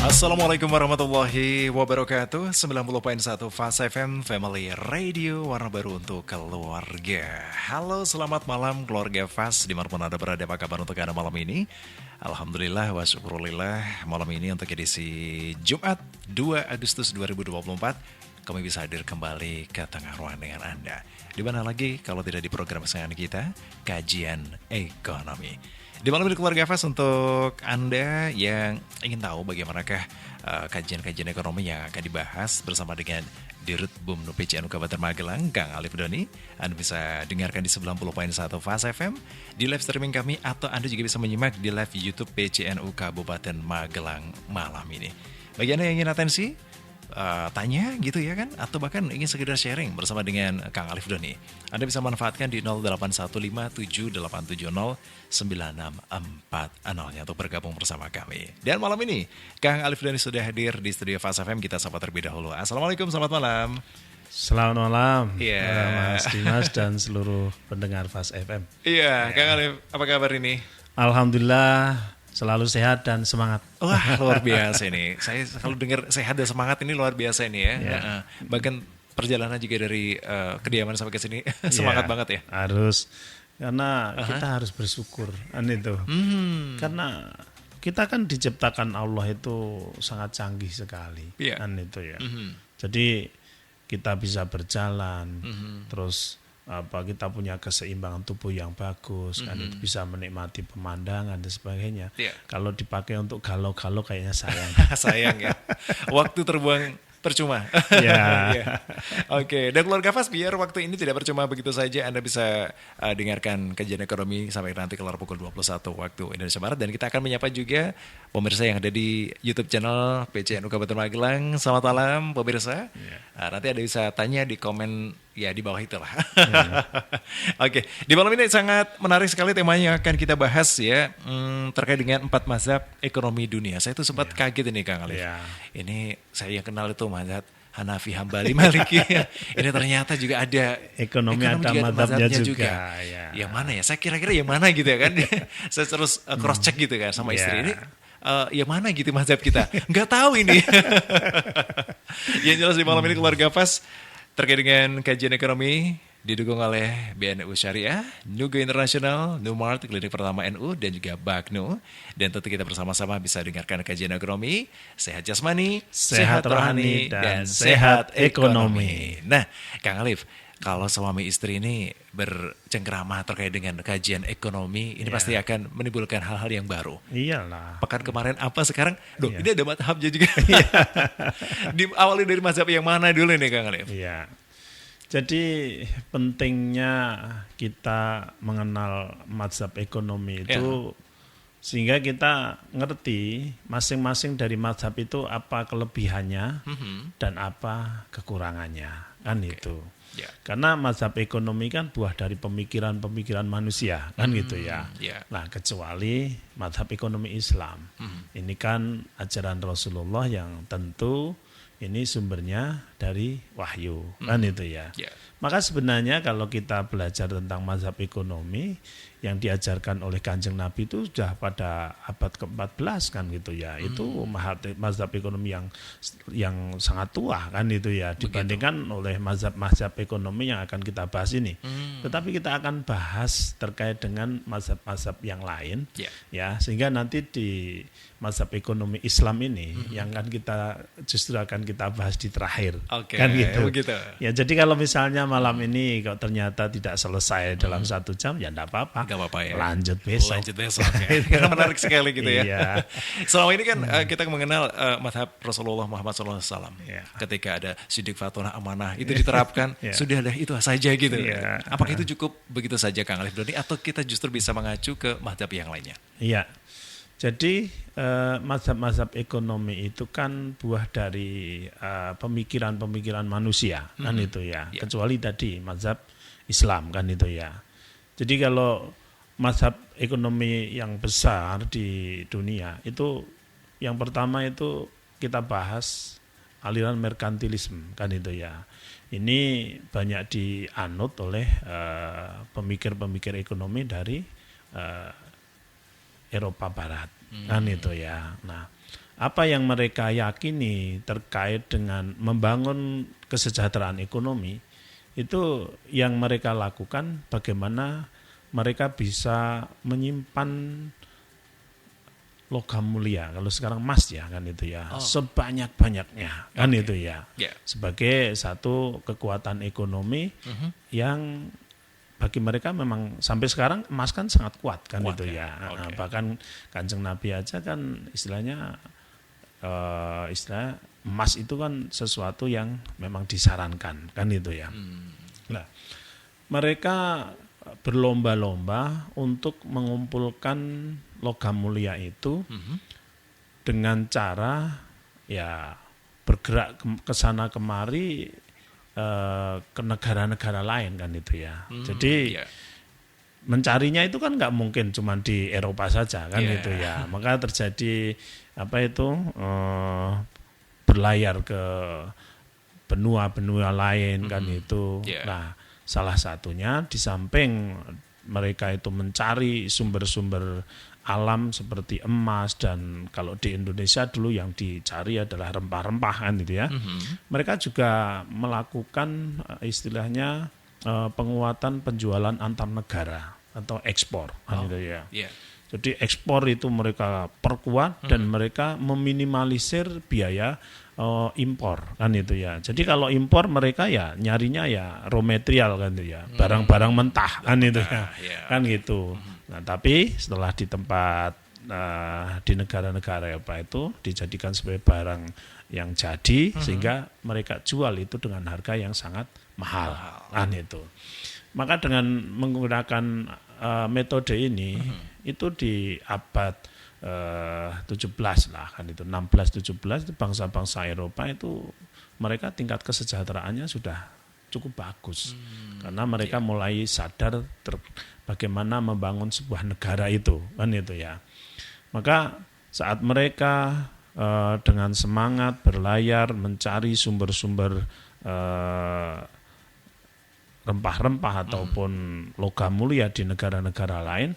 Assalamualaikum warahmatullahi wabarakatuh. 90.1 Fast FM Family Radio, warna baru untuk keluarga. Halo, selamat malam keluarga Fast, dimanapun Anda berada. Apa kabar untuk Anda malam ini? Alhamdulillah wa syukurillah, malam ini untuk edisi Jumat 2 Agustus 2024 kami bisa hadir kembali ke tengah ruang dengan Anda. Di mana lagi kalau tidak di program kesayangan kita, Kajian Ekonomi. Di malam ini keluarga Fast, untuk Anda yang ingin tahu bagaimanakah kajian-kajian ekonomi yang akan dibahas bersama dengan Dirut BUMNU PCNU Kabupaten Magelang, Kang Alif Doni, Anda bisa dengarkan di 90.1 Fast FM, di live streaming kami, atau Anda juga bisa menyimak di live YouTube PCNU Kabupaten Magelang malam ini. Bagi Anda yang ingin atensi, tanya gitu ya kan, atau bahkan ingin sekedar sharing bersama dengan Kang Alif Doni, Anda bisa manfaatkan di 081578709640 untuk bergabung bersama kami. Dan malam ini Kang Alif Doni sudah hadir di studio Fast FM. Kita sapa terlebih dahulu. Assalamualaikum, selamat malam. Selamat malam, Mas Dimas dan seluruh pendengar Fast FM. Iya, Kang Alif, apa kabar ini? Alhamdulillah, selalu sehat dan semangat. Wah, luar biasa ini. Saya selalu dengar sehat dan semangat, ini luar biasa ini ya. Bahkan perjalanan juga dari kediaman sampai ke sini semangat banget ya. Harus, karena kita harus bersyukur kan itu. Karena kita kan diciptakan Allah itu sangat canggih sekali kan itu ya. Jadi kita bisa berjalan, terus kita punya keseimbangan tubuh yang bagus, kan itu bisa menikmati pemandangan dan sebagainya. Kalau dipakai untuk galau-galau kayaknya sayang. Sayang ya. Waktu terbuang percuma. Oke, dan keluarga Fast, biar waktu ini tidak percuma begitu saja, Anda bisa dengarkan kajian ekonomi sampai nanti keluar pukul 21 waktu Indonesia Barat. Dan kita akan menyapa juga pemirsa yang ada di YouTube channel PCNU Kabupaten Magelang. Selamat malam pemirsa. Nanti Anda bisa tanya di komen ya di bawah itulah. Oke, di malam ini sangat menarik sekali temanya yang akan kita bahas ya, terkait dengan 4 mazhab ekonomi dunia. Saya tuh sempat kaget ini Kang Alif. Ini saya yang kenal itu mazhab Hanafi, Hambali, Maliki. Ini ternyata juga ada ekonomi ada mazhabnya juga. Yang mana ya? Saya kira-kira yang mana gitu ya kan? Saya terus cross check gitu kan sama istri ini. Yang mana gitu mazhab kita? Nggak tahu ini. Yang jelas di malam ini keluarga Fast, terkait dengan kajian ekonomi didukung oleh BNU Syariah, Nugo Internasional, Numart, Klinik Pertama NU, dan juga Bagnu. Dan tentu kita bersama-sama bisa dengarkan kajian ekonomi, sehat jasmani, sehat rohani, dan sehat ekonomi. Nah, Kang Alif, kalau suami istri ini bercengkrama terkait dengan kajian ekonomi, ini pasti akan menimbulkan hal-hal yang baru. Iyalah. Pekan kemarin apa, sekarang, ini ada mazhabnya juga. Diawali dari mazhab yang mana dulu nih Kang Alif? Iya. Jadi pentingnya kita mengenal mazhab ekonomi itu sehingga kita ngerti masing-masing dari mazhab itu apa kelebihannya dan apa kekurangannya, kan itu. Karena mazhab ekonomi kan buah dari pemikiran-pemikiran manusia, kan gitu ya. Nah, kecuali mazhab ekonomi Islam. Ini kan ajaran Rasulullah yang tentu ini sumbernya dari wahyu, kan itu ya. Maka sebenarnya kalau kita belajar tentang mazhab ekonomi yang diajarkan oleh Kanjeng Nabi itu sudah pada abad ke-14 kan gitu ya. Itu mazhab ekonomi yang sangat tua kan itu ya, dibandingkan oleh mazhab ekonomi yang akan kita bahas ini. Tetapi kita akan bahas terkait dengan mazhab-mazhab yang lain ya, sehingga nanti di mazhab ekonomi Islam ini yang kan kita justru akan kita bahas di terakhir. Kan gitu. Ya, jadi kalau misalnya malam ini kok ternyata tidak selesai dalam 1 jam, ya enggak apa-apa. Gak apa-apa ya. Lanjut besok. Karena menarik sekali gitu ya. Selama ini kan kita mengenal mazhab Rasulullah Muhammad SAW. Ketika ada Siddiq, Fatunah, Amanah, itu diterapkan, sudah ada itu saja gitu. Apakah itu cukup begitu saja Kang Alif Doni, atau kita justru bisa mengacu ke mazhab yang lainnya? Iya. Jadi mazhab-mazhab ekonomi itu kan buah dari pemikiran-pemikiran manusia, kan itu ya. Kecuali tadi mazhab Islam, kan itu ya. Jadi kalau mazhab ekonomi yang besar di dunia itu, yang pertama itu kita bahas aliran merkantilisme, kan itu ya. Ini banyak dianut oleh pemikir-pemikir ekonomi dari Eropa Barat, kan itu ya. Nah, apa yang mereka yakini terkait dengan membangun kesejahteraan ekonomi, itu yang mereka lakukan bagaimana mereka bisa menyimpan logam mulia, kalau sekarang emas ya kan itu ya, sebanyak-banyaknya kan itu ya, sebagai satu kekuatan ekonomi yang bagi mereka memang sampai sekarang emas kan sangat kuat kan itu ya. Bahkan Kanjeng Nabi aja kan istilahnya istilah emas itu kan sesuatu yang memang disarankan kan itu ya. Nah, mereka berlomba-lomba untuk mengumpulkan logam mulia itu dengan cara ya bergerak ke sana kemari ke negara-negara lain kan itu ya. Jadi mencarinya itu kan nggak mungkin cuma di Eropa saja kan gitu ya. Maka terjadi berlayar ke benua-benua lain kan itu. Nah, salah satunya di samping mereka itu mencari sumber-sumber alam seperti emas, dan kalau di Indonesia dulu yang dicari adalah rempah-rempah kan gitu ya. Mereka juga melakukan istilahnya penguatan penjualan antar negara atau ekspor kan gitu ya. Jadi ekspor itu mereka perkuat dan mereka meminimalisir biaya impor kan itu ya. Jadi kalau impor mereka ya nyarinya ya raw material kan itu ya, barang-barang mentah kan itu ya. Kan gitu. Nah, tapi setelah di tempat di negara-negara Eropa itu dijadikan sebagai barang yang jadi, sehingga mereka jual itu dengan harga yang sangat mahal kan itu. Maka dengan menggunakan metode ini itu di abad 17 lah kan itu, 16-17 itu bangsa-bangsa Eropa itu mereka tingkat kesejahteraannya sudah cukup bagus karena mereka mulai sadar bagaimana membangun sebuah negara itu kan itu ya. Maka saat mereka dengan semangat berlayar mencari sumber-sumber rempah-rempah ataupun logam mulia di negara-negara lain,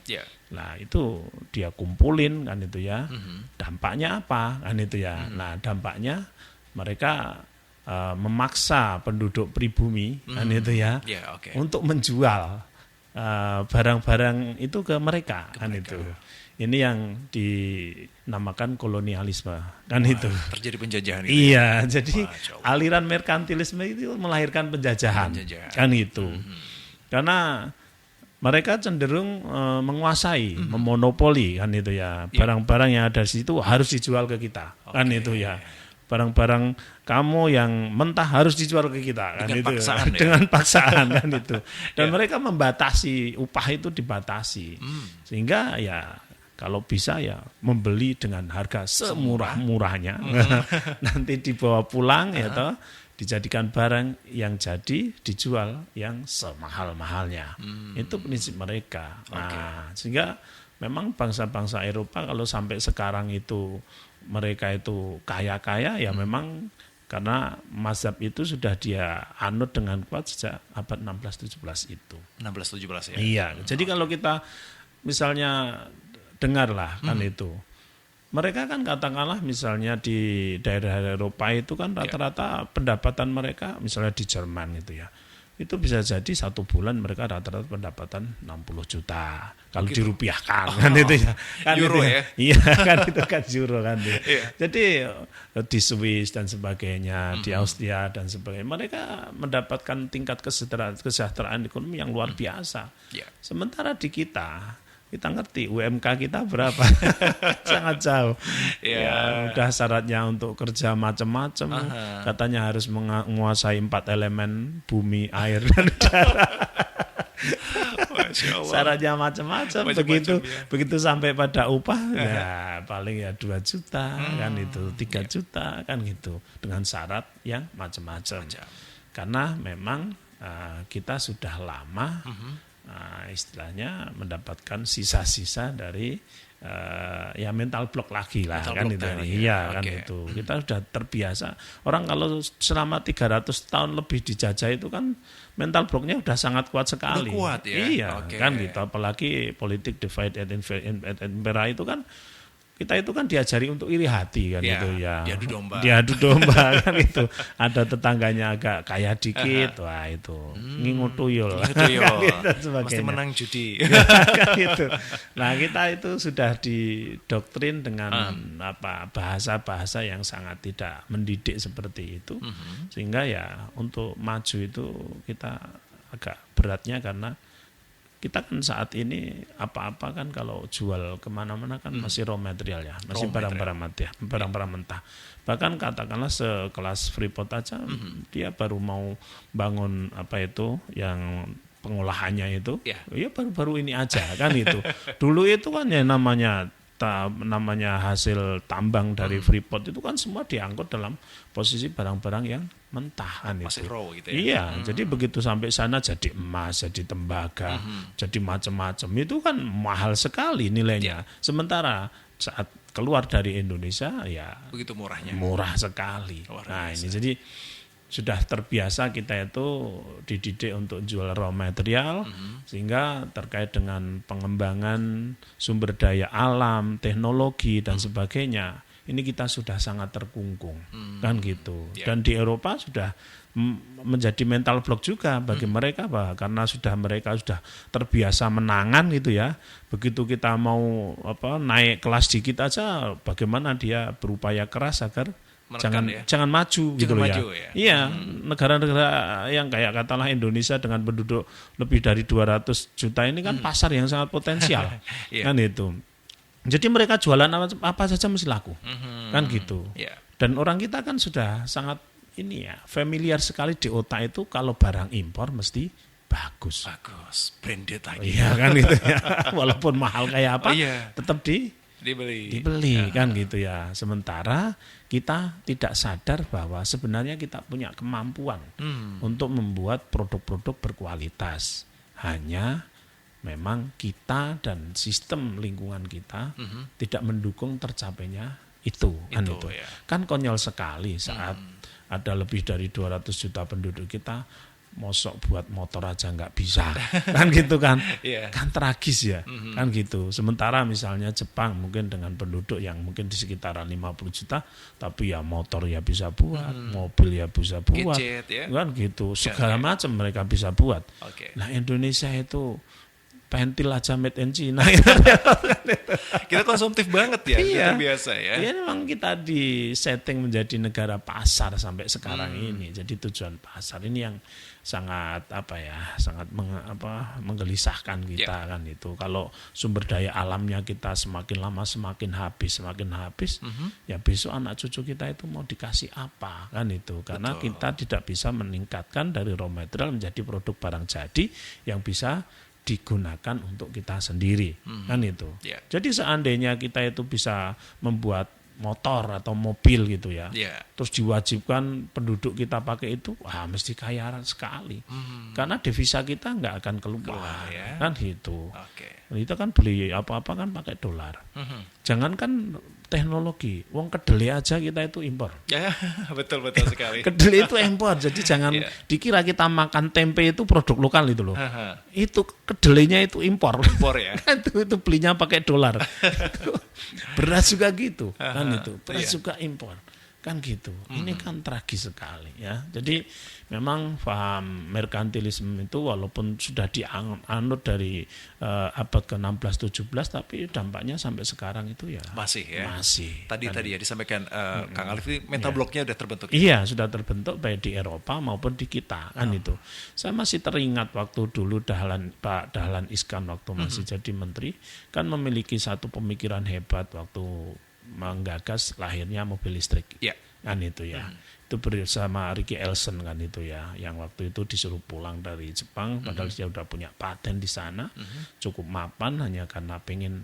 nah itu dia kumpulin kan itu ya. Dampaknya apa kan itu ya. Nah, dampaknya mereka memaksa penduduk pribumi kan itu ya, untuk menjual barang-barang itu ke mereka kan itu. Ini yang dinamakan kolonialisme kan itu. Terjadi penjajahan itu. Iya, jadi aliran merkantilisme itu melahirkan penjajahan. Kan itu. Karena mereka cenderung menguasai, memonopoli kan itu ya. Barang-barang yang ada di situ harus dijual ke kita. Kan itu ya. Barang-barang kamu yang mentah harus dijual ke kita kan dengan itu paksaan, dengan paksaan kan itu. Dan mereka membatasi, upah itu dibatasi. Sehingga ya kalau bisa ya membeli dengan harga semurah-murahnya. Nanti dibawa pulang ya toh, dijadikan barang yang jadi dijual yang semahal-mahalnya. Itu prinsip mereka. Nah, sehingga memang bangsa-bangsa Eropa kalau sampai sekarang itu mereka itu kaya-kaya ya memang karena mazhab itu sudah dia anut dengan kuat sejak abad 16-17 itu. 16-17 ya? Iya, jadi kalau kita misalnya dengarlah kan itu. Mereka kan katakanlah misalnya di daerah Eropa itu kan rata-rata pendapatan mereka misalnya di Jerman gitu ya. Itu bisa jadi satu bulan mereka rata-rata pendapatan 60 juta. Kalau dirupiahkan kan itu ya. Kan euro itu ya? Iya kan itu kan euro kan. Jadi di Swiss dan sebagainya, di Austria dan sebagainya. Mereka mendapatkan tingkat kesejahteraan ekonomi yang luar biasa. Sementara di kita ngerti UMK kita berapa. Sangat jauh. Ya, udah syaratnya untuk kerja macam-macam. Katanya harus menguasai 4 elemen bumi, air, dan udara. Syaratnya macam-macam. Begitu sampai pada upah ya paling ya 2 juta kan itu, 3 juta kan gitu, dengan syarat yang macam-macam. Karena memang kita sudah lama istilahnya mendapatkan sisa-sisa dari ya mental block lagi lah mental kan itu kan itu kita sudah terbiasa. Orang kalau selama 300 tahun lebih dijajah itu kan mental blocknya udah sangat kuat sekali. Kuat, ya? Iya kan gitu, apalagi politik divide and impera itu kan kita itu kan diajari untuk iri hati kan gitu ya. Diadu domba kan itu. Ada tetangganya agak kaya dikit, wah itu ngingu tuyul. Gitu, pasti menang judi. Kan itu. Nah, kita itu sudah didoktrin dengan bahasa-bahasa yang sangat tidak mendidik seperti itu. Sehingga ya untuk maju itu kita agak beratnya karena kita kan saat ini apa-apa kan kalau jual kemana-mana kan masih raw material ya, masih barang-barang mentah. Bahkan katakanlah sekelas Freeport aja, dia baru mau bangun yang pengolahannya itu, ya baru-baru ini aja kan itu. Dulu itu kan ya namanya hasil tambang dari Freeport itu kan semua diangkut dalam posisi barang-barang yang mentah kan masih itu. Raw gitu ya. Iya, jadi begitu sampai sana jadi emas, jadi tembaga, jadi macam-macam. Itu kan mahal sekali nilainya. Sementara saat keluar dari Indonesia ya begitu murahnya. Murah sekali. Nah, ini jadi sudah terbiasa kita itu dididik untuk jual raw material, sehingga terkait dengan pengembangan sumber daya alam, teknologi dan sebagainya, ini kita sudah sangat terkungkung kan gitu. Dan di Eropa sudah menjadi mental block juga bagi mereka, karena mereka sudah terbiasa menangan gitu ya. Begitu kita mau naik kelas dikit aja, bagaimana dia berupaya keras agar jangan maju gitu loh ya. Iya, negara-negara yang kayak katalah Indonesia dengan penduduk lebih dari 200 juta ini kan pasar yang sangat potensial. Kan itu. Jadi mereka jualan apa saja mesti laku. Kan gitu. Dan orang kita kan sudah sangat familiar sekali di otak itu kalau barang impor mesti bagus, branded lagi. Iya kan gitu ya. Walaupun mahal kayak apa, tetap dibeli kan gitu ya. Sementara kita tidak sadar bahwa sebenarnya kita punya kemampuan untuk membuat produk-produk berkualitas. Hanya memang kita dan sistem lingkungan kita tidak mendukung tercapainya itu. Kan konyol sekali saat ada lebih dari 200 juta penduduk kita, mosok buat motor aja nggak bisa, kan gitu kan, kan tragis ya, kan gitu. Sementara misalnya Jepang mungkin dengan penduduk yang mungkin di sekitaran 50 juta, tapi ya motor ya bisa buat, mobil ya bisa buat, gadget, kan gitu, segala macam mereka bisa buat. Nah Indonesia itu pentil aja made in China. Kita konsumtif banget ya, kita biasa ya. Iya, memang kita di setting menjadi negara pasar sampai sekarang ini. Jadi tujuan pasar ini yang sangat sangat menggelisahkan kita kan itu. Kalau sumber daya alamnya kita semakin lama semakin habis, ya besok anak cucu kita itu mau dikasih apa kan itu. Karena kita tidak bisa meningkatkan dari raw material menjadi produk barang jadi yang bisa digunakan untuk kita sendiri kan itu. Jadi seandainya kita itu bisa membuat motor atau mobil gitu ya, terus diwajibkan penduduk kita pakai itu, wah mesti kaya sekali. Karena devisa kita nggak akan keluar kan gitu. Kita kan beli apa-apa kan pakai dolar. Jangankan teknologi, wong kedelai aja kita itu impor. Ya, betul sekali. Kedelai itu impor, jadi jangan dikira kita makan tempe itu produk lokal itu loh. Itu kedelainya itu impor ya. itu belinya pakai dolar. Beras juga gitu, kan itu. Beras juga impor. Kan gitu. Ini kan tragis sekali ya. Jadi memang paham merkantilisme itu walaupun sudah dianut dari abad ke-16 17 tapi dampaknya sampai sekarang itu ya masih. Tadi ya disampaikan Kang Alif, mental blocknya sudah terbentuk. Iya, sudah terbentuk baik di Eropa maupun di kita kan itu. Saya masih teringat waktu dulu Pak Dahlan Iskan waktu masih jadi menteri kan memiliki satu pemikiran hebat waktu menggagas lahirnya mobil listrik kan itu ya. Itu bersama Ricky Elson kan itu ya, yang waktu itu disuruh pulang dari Jepang padahal dia udah punya paten di sana, cukup mapan hanya karena pengen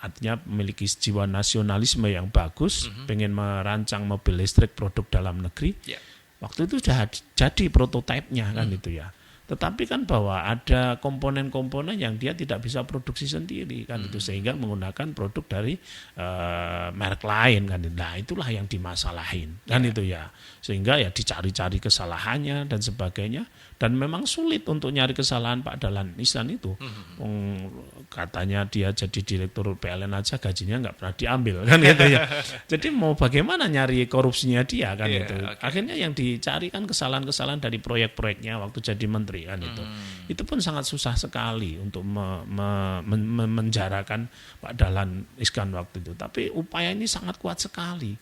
artinya memiliki jiwa nasionalisme yang bagus, pengen merancang mobil listrik produk dalam negeri. Waktu itu sudah jadi prototipenya kan itu ya. Tetapi kan bahwa ada komponen-komponen yang dia tidak bisa produksi sendiri kan itu, sehingga menggunakan produk dari merek lain kan. Nah itulah yang dimasalahin kan itu ya, sehingga ya dicari-cari kesalahannya dan sebagainya, dan memang sulit untuk nyari kesalahan Pak Dahlan Iskan itu. katanya dia jadi direktur PLN aja gajinya nggak pernah diambil kan gitu ya. Jadi mau bagaimana nyari korupsinya dia kan itu. Akhirnya yang dicari kan kesalahan-kesalahan dari proyek-proyeknya waktu jadi menteri kan itu. Itu pun sangat susah sekali untuk menjarakan Pak Dahlan Iskan waktu itu. Tapi upaya ini sangat kuat sekali.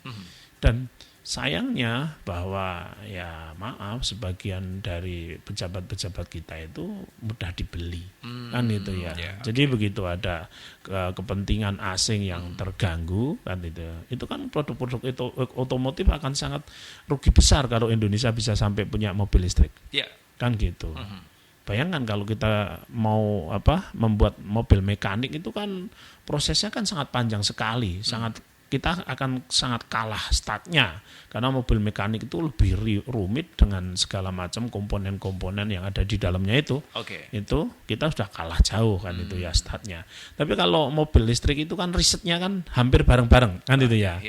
Dan sayangnya bahwa ya maaf sebagian dari pejabat-pejabat kita itu mudah dibeli kan itu ya. Jadi begitu ada kepentingan asing yang terganggu kan itu kan produk-produk itu otomotif akan sangat rugi besar kalau Indonesia bisa sampai punya mobil listrik kan gitu. Bayangkan kalau kita mau membuat mobil mekanik itu kan prosesnya kan sangat panjang sekali, kita akan sangat kalah startnya karena mobil mekanik itu lebih rumit dengan segala macam komponen-komponen yang ada di dalamnya itu. Itu kita sudah kalah jauh kan itu ya startnya. Tapi kalau mobil listrik itu kan risetnya kan hampir bareng-bareng kan itu ya.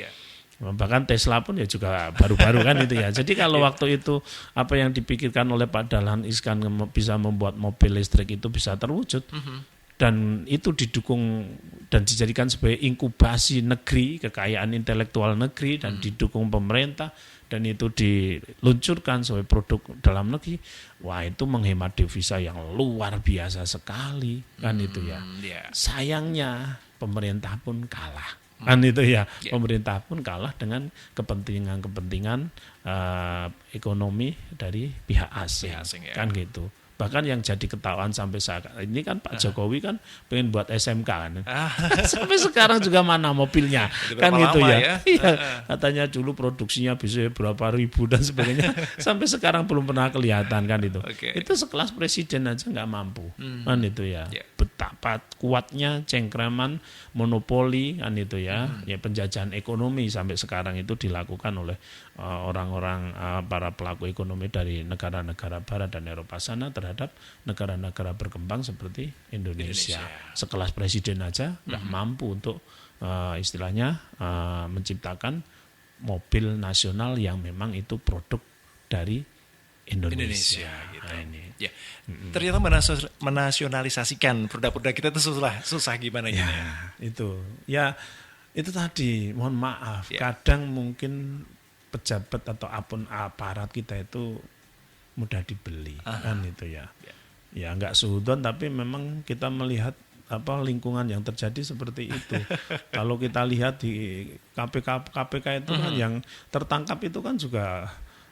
Bahkan Tesla pun ya juga baru-baru kan itu ya. Jadi kalau waktu itu apa yang dipikirkan oleh Pak Dahlan Iskan bisa membuat mobil listrik itu bisa terwujud. Dan itu didukung dan dijadikan sebagai inkubasi negeri, kekayaan intelektual negeri dan didukung pemerintah dan itu diluncurkan sebagai produk dalam negeri. Wah, itu menghemat devisa yang luar biasa sekali kan itu ya. Sayangnya pemerintah pun kalah. Kan itu ya, pemerintah pun kalah dengan kepentingan-kepentingan ekonomi dari pihak asing kan gitu. Bahkan yang jadi ketahuan sampai saat ini kan Pak Jokowi kan pengen buat SMK kan. Sampai sekarang juga mana mobilnya. Kan gitu ya. Iya, katanya dulu produksinya bisa berapa ribu dan sebagainya. Sampai sekarang belum pernah kelihatan kan itu. Itu sekelas presiden aja nggak mampu. Kan itu ya. Betapa kuatnya cengkraman monopoli kan itu ya. Ya penjajahan ekonomi sampai sekarang itu dilakukan oleh orang-orang para pelaku ekonomi dari negara-negara barat dan Eropa sana terhadap negara-negara berkembang seperti Indonesia. Sekelas presiden aja nggak mampu untuk istilahnya menciptakan mobil nasional yang memang itu produk dari Indonesia gitu. Nah, ini. Ya. Ternyata menasionalisasikan produk-produk kita itu susah gimana ya? Itu tadi mohon maaf kadang mungkin pejabat atau aparat kita itu mudah dibeli kan itu ya. Ya nggak suudon tapi memang kita melihat lingkungan yang terjadi seperti itu. Kalau kita lihat di KPK itu kan yang tertangkap itu kan juga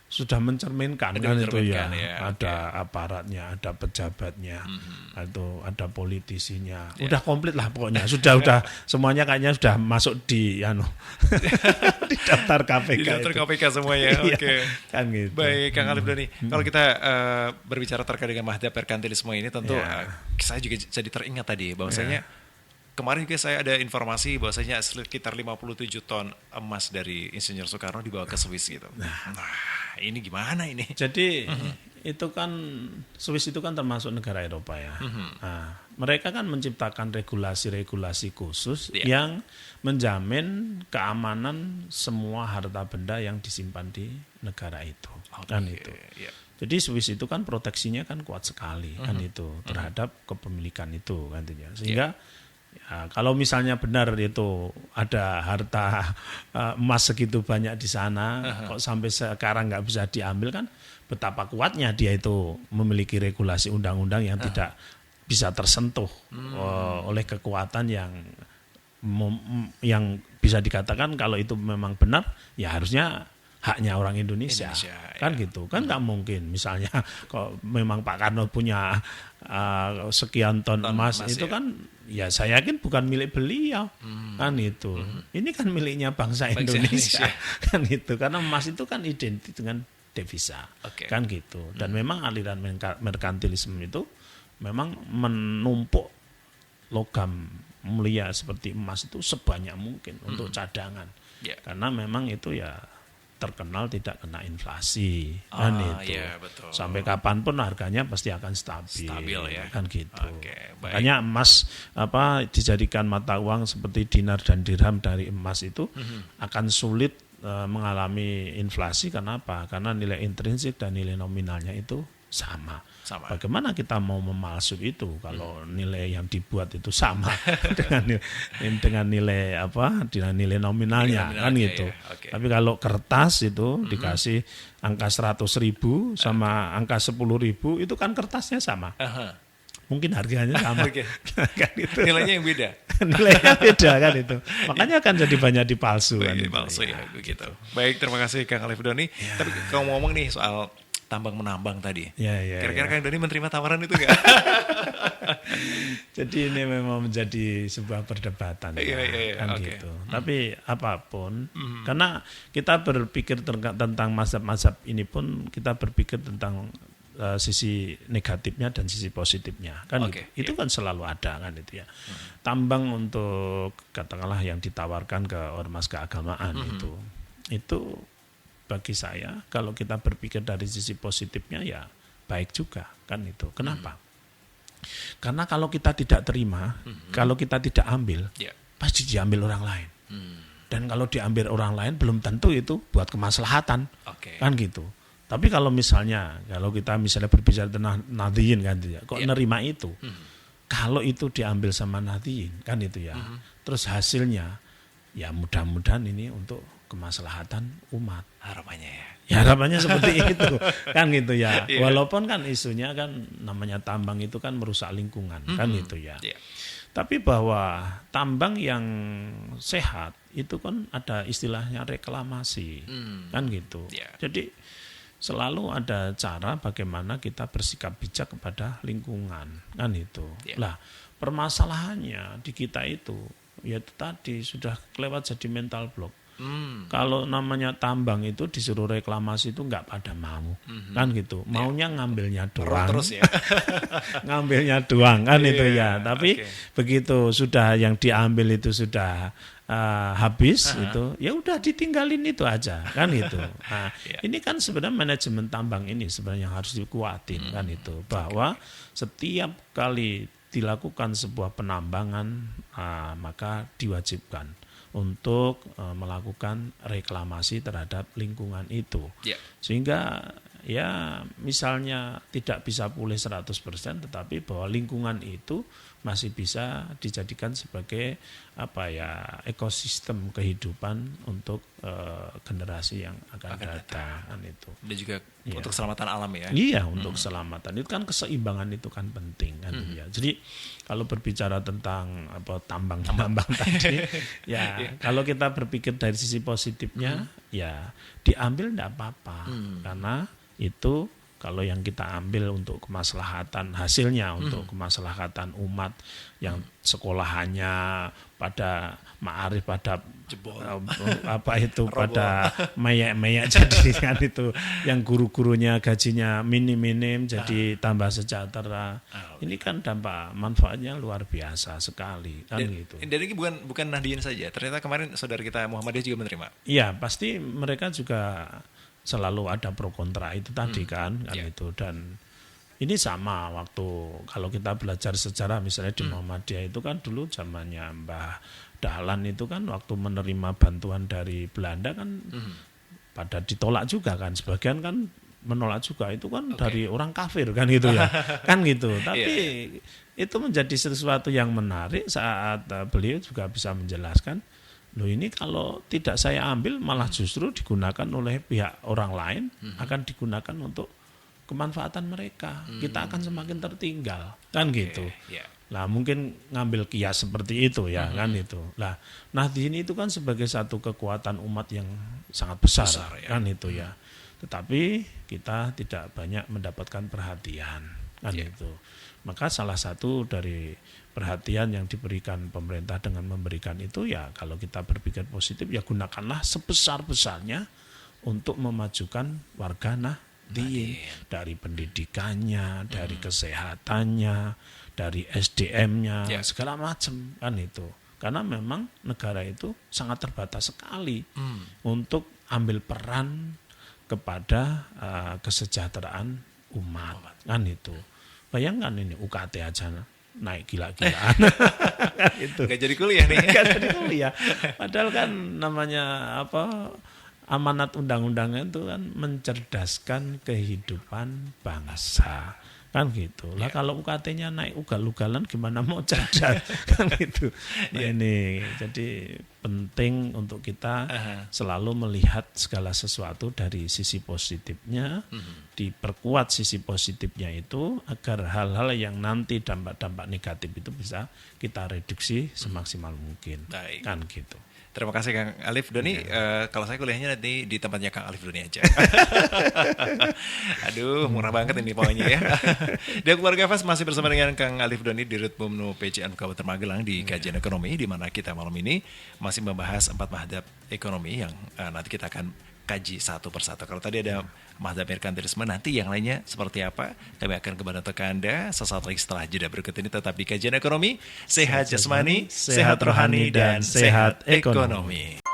sudah mencerminkan kan itu ya. Ada aparatnya, ada pejabatnya, atau ada politisinya. Udah komplit lah pokoknya. Sudah semuanya kayaknya sudah masuk di di daftar KPK. Di daftar KPK semuanya. Oke. Kan gitu. Baik, Kang Alif Doni. Kalau kita berbicara terkait dengan mazhab merkantilisme ini tentu saya juga jadi teringat tadi bahwasanya kemarin juga saya ada informasi bahwasanya sekitar 57 ton emas dari Insinyur Soekarno dibawa ke Swiss gitu. Nah, ini gimana ini? Jadi itu kan Swiss itu kan termasuk negara Eropa ya. Nah, mereka kan menciptakan regulasi-regulasi khusus yang menjamin keamanan semua harta benda yang disimpan di negara itu. Kan itu. Jadi Swiss itu kan proteksinya kan kuat sekali kan itu terhadap kepemilikan itu kan itu ya. Sehingga ya, kalau misalnya benar itu ada harta emas segitu banyak di sana, kok sampai sekarang nggak bisa diambil kan betapa kuatnya dia itu memiliki regulasi undang-undang yang tidak bisa tersentuh oleh kekuatan yang bisa dikatakan kalau itu memang benar ya harusnya haknya orang Indonesia kan gitu kan nggak mungkin misalnya kok memang Pak Karno punya sekian ton emas itu kan ya saya yakin bukan milik beliau kan itu ini kan miliknya bangsa Indonesia kan itu karena emas itu kan identik dengan devisa kan gitu dan memang aliran merkantilisme itu memang menumpuk logam mulia seperti emas itu sebanyak mungkin untuk cadangan karena memang itu ya terkenal tidak kena inflasi kan itu betul. Sampai kapanpun harganya pasti akan stabil ya kan gitu. Makanya emas dijadikan mata uang seperti dinar dan dirham dari emas itu akan sulit mengalami inflasi. Karena apa? Karena nilai intrinsik dan nilai nominalnya itu sama. Sama. Bagaimana kita mau memalsu itu kalau nilai yang dibuat itu sama dengan nilai apa, dengan nilai nominalnya kan gitu. Ya. Okay. Tapi kalau kertas itu dikasih angka 100.000 sama angka 10.000 itu kan kertasnya sama. Mungkin harganya sama. Kan itu. Nilainya yang beda. Nilainya beda kan itu. Makanya akan jadi banyak dipalsu kan. Palsu ya begitu. Baik, terima kasih Kang Alif Doni. Ya. Tapi kalau ngomong nih soal tambang menambang tadi. Kira-kira Kang Doni menerima tawaran itu nggak? Jadi ini memang menjadi sebuah perdebatan kan gitu. Tapi apapun, karena kita berpikir tentang mazhab-mazhab ini pun kita berpikir tentang sisi negatifnya dan sisi positifnya kan itu kan selalu ada kan itu ya. Tambang untuk katakanlah yang ditawarkan ke ormas keagamaan itu bagi saya kalau kita berpikir dari sisi positifnya ya baik juga kan itu. Kenapa? Karena kalau kita tidak terima, kalau kita tidak ambil, pasti diambil orang lain. Dan kalau diambil orang lain belum tentu itu buat kemaslahatan kan gitu. Tapi kalau kita misalnya berbicara tentang Nahdliyin kan ya, kok nerima itu? Kalau itu diambil sama Nahdliyin kan itu ya. Terus hasilnya ya mudah-mudahan ini untuk kemaslahatan umat. Harapannya ya. Ya harapannya seperti itu kan gitu ya. Walaupun kan isunya kan namanya tambang itu kan merusak lingkungan kan gitu ya. Tapi bahwa tambang yang sehat itu kan ada istilahnya reklamasi kan gitu. Jadi selalu ada cara bagaimana kita bersikap bijak kepada lingkungan kan itu. Lah permasalahannya di kita itu yaitu tadi sudah lewat jadi mental block. Kalau namanya tambang itu disuruh reklamasi itu nggak pada mau kan gitu. Maunya ngambilnya doang. Terus ya. Ngambilnya doang kan itu ya. Tapi begitu sudah yang diambil itu sudah habis itu ya udah ditinggalin itu aja kan itu. Nah, ini kan sebenarnya manajemen tambang ini sebenarnya yang harus dikuatin kan itu, bahwa setiap kali dilakukan sebuah penambangan maka diwajibkan untuk melakukan reklamasi terhadap lingkungan itu. Sehingga ya misalnya tidak bisa pulih 100% tetapi bahwa lingkungan itu masih bisa dijadikan sebagai ekosistem kehidupan untuk generasi yang akan datang itu. Dan juga untuk keselamatan alam ya. Iya, untuk keselamatan. Itu kan keseimbangan itu kan penting kan ya. Jadi kalau berbicara tentang tambang tadi kalau kita berpikir dari sisi positifnya ya diambil enggak apa-apa. Karena itu kalau yang kita ambil untuk kemaslahatan hasilnya untuk kemaslahatan umat yang sekolahannya pada ma'arif pada jebol pada mayak jadi kan itu yang guru-gurunya gajinya minim jadi tambah sejahtera. Ini kan dampak manfaatnya luar biasa sekali kan gitu. Dan ini bukan Nahdliyin saja. Ternyata kemarin saudara kita Muhammadiyah juga menerima. Iya, pasti mereka juga selalu ada pro kontra itu tadi kan itu. Dan ini sama waktu kalau kita belajar sejarah misalnya di Muhammadiyah itu kan dulu zamannya Mbah Dahlan itu kan waktu menerima bantuan dari Belanda kan pada ditolak juga kan, sebagian kan menolak juga itu kan dari orang kafir kan gitu ya kan gitu. Tapi itu menjadi sesuatu yang menarik saat beliau juga bisa menjelaskan, loh ini kalau tidak saya ambil malah justru digunakan oleh pihak orang lain, akan digunakan untuk kemanfaatan mereka. Kita akan semakin tertinggal kan gitu. Lah mungkin ngambil kias seperti itu ya kan itu. Lah Nahdliyin itu kan sebagai satu kekuatan umat yang sangat besar kan itu ya. Tetapi kita tidak banyak mendapatkan perhatian kan itu. Maka salah satu dari perhatian yang diberikan pemerintah dengan memberikan itu ya kalau kita berpikir positif ya gunakanlah sebesar-besarnya untuk memajukan warga Nahdliyin dari pendidikannya, dari kesehatannya, dari SDM-nya, segala macam kan itu. Karena memang negara itu sangat terbatas sekali untuk ambil peran kepada kesejahteraan umat kan itu. Bayangkan ini UKT aja naik gila-gilaan. Kan itu. Gak jadi kuliah nih. Gak jadi kuliah. Padahal kan namanya amanat undang-undangnya itu kan mencerdaskan kehidupan bangsa. Kan gitu. Lah kalau UKT-nya naik ugal-ugalan gimana mau cerdas kan gitu. Nah, ini jadi penting untuk kita selalu melihat segala sesuatu dari sisi positifnya, diperkuat sisi positifnya itu agar hal-hal yang nanti dampak-dampak negatif itu bisa kita reduksi semaksimal mungkin. Baik. Kan gitu. Terima kasih Kang Alif Doni. Kalau saya kuliahnya nanti di tempatnya Kang Alif Doni aja. Aduh, murah banget ini pokoknya ya. Dan keluarga Fas masih bersama dengan Kang Alif Doni di Ritbumnu PCN Kabupaten Magelang di kajian ekonomi, di mana kita malam ini masih membahas 4 madhab ekonomi yang nanti kita akan kaji satu persatu. Kalau tadi ada madhab merkantilisme, nanti yang lainnya seperti apa? Kami akan kembali untuk Anda sesaat lagi setelah jeda berikut ini, tetap di kajian ekonomi, sehat jasmani, sehat rohani, dan sehat ekonomi.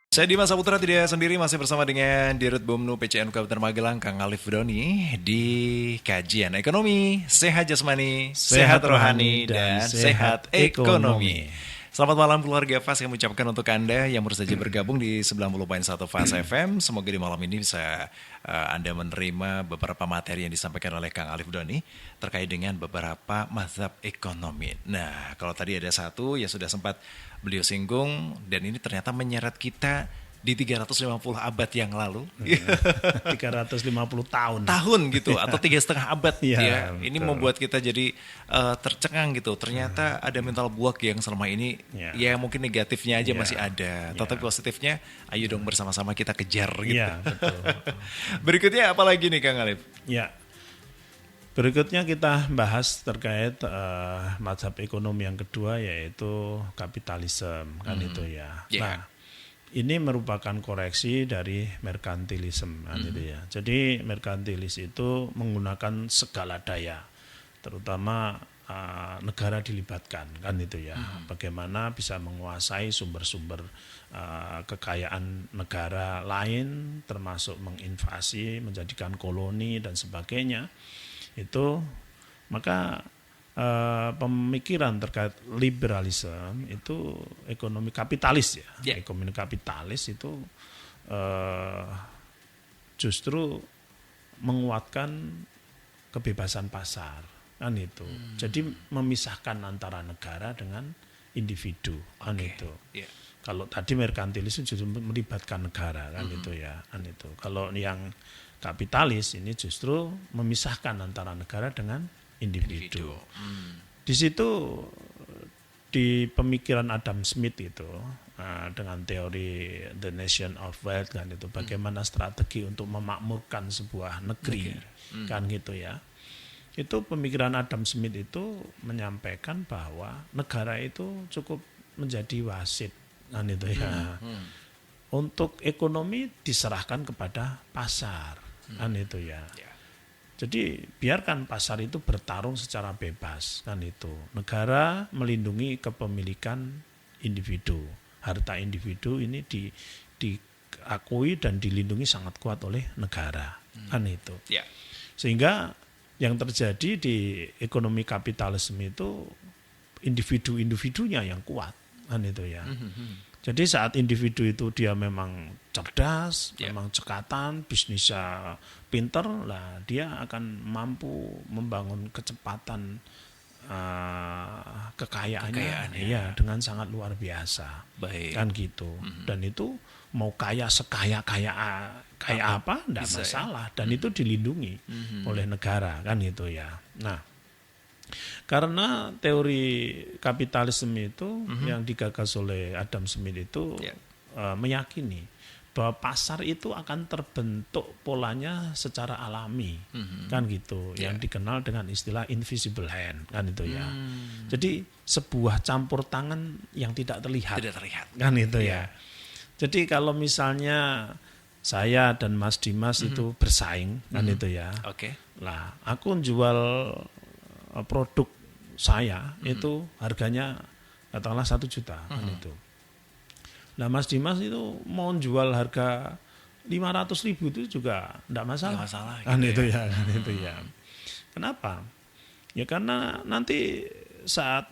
Saya Dimas Saputra tidak sendiri, masih bersama dengan Dirut Bumnu PCN Kabupaten Magelang, Kang Alif Doni di kajian ekonomi, sehat jasmani, sehat rohani, dan sehat ekonomi. Selamat malam keluarga Fas, yang mengucapkan untuk Anda yang baru saja bergabung di 90.1 Fas FM. Semoga di malam ini bisa Anda menerima beberapa materi yang disampaikan oleh Kang Alif Doni terkait dengan beberapa mazhab ekonomi. Nah, kalau tadi ada satu yang sudah sempat beliau singgung, dan ini ternyata menyeret kita di 350 abad yang lalu. 350 tahun. Tahun gitu, atau 3,5 abad. Ya, betul. ini membuat kita jadi tercengang gitu. Ternyata ada mental block yang selama ini, ya mungkin negatifnya aja masih ada. Tetapi positifnya, ayo dong bersama-sama kita kejar gitu. Iya, betul. Berikutnya apa lagi nih Kang Alif? Ya. Berikutnya kita bahas terkait mazhab ekonomi yang kedua, yaitu kapitalisme, kan itu ya. Nah, ini merupakan koreksi dari merkantilisme, kan itu ya. Jadi merkantilis itu menggunakan segala daya, terutama negara dilibatkan, kan itu ya. Bagaimana bisa menguasai sumber-sumber kekayaan negara lain, termasuk menginvasi, menjadikan koloni dan sebagainya. Itu maka pemikiran terkait liberalisme itu ekonomi kapitalis ya. Ekonomi kapitalis itu justru menguatkan kebebasan pasar, kan itu. Jadi memisahkan antara negara dengan individu, kan itu. Kalau tadi merkantilis justru melibatkan negara, kan itu ya, kan itu. Kalau yang kapitalis ini justru memisahkan antara negara dengan individu. Di situ, di pemikiran Adam Smith itu dengan teori The Nation of Wealth, kan itu, bagaimana strategi untuk memakmurkan sebuah negeri, kan gitu ya. Itu pemikiran Adam Smith itu menyampaikan bahwa negara itu cukup menjadi wasit, kan itu ya. Untuk ekonomi diserahkan kepada pasar, kan itu ya. Jadi biarkan pasar itu bertarung secara bebas, kan itu. Negara melindungi kepemilikan individu, harta individu ini diakui dan dilindungi sangat kuat oleh negara, kan itu. Sehingga yang terjadi di ekonomi kapitalisme itu individu-individunya yang kuat, kan itu ya. Jadi saat individu itu dia memang cerdas, memang cekatan, bisnisnya pinter, lah dia akan mampu membangun kecepatan kekayaannya ya dengan sangat luar biasa. Kan gitu. Dan itu mau kaya sekaya-kaya apa enggak masalah, dan itu dilindungi oleh negara, kan gitu ya. Nah, karena teori kapitalisme itu yang digagas oleh Adam Smith itu meyakini bahwa pasar itu akan terbentuk polanya secara alami, kan gitu, yang dikenal dengan istilah invisible hand, kan itu ya. Jadi sebuah campur tangan yang tidak terlihat, kan itu ya. Jadi kalau misalnya saya dan Mas Dimas itu bersaing, kan itu ya. Lah, aku jual produk saya itu harganya katakanlah 1 juta, kan itu. Nah, Mas Dimas itu mau jual harga 500.000 itu juga enggak masalah. Masalah Kan gitu itu ya, kan itu ya. Kenapa? Ya karena nanti saat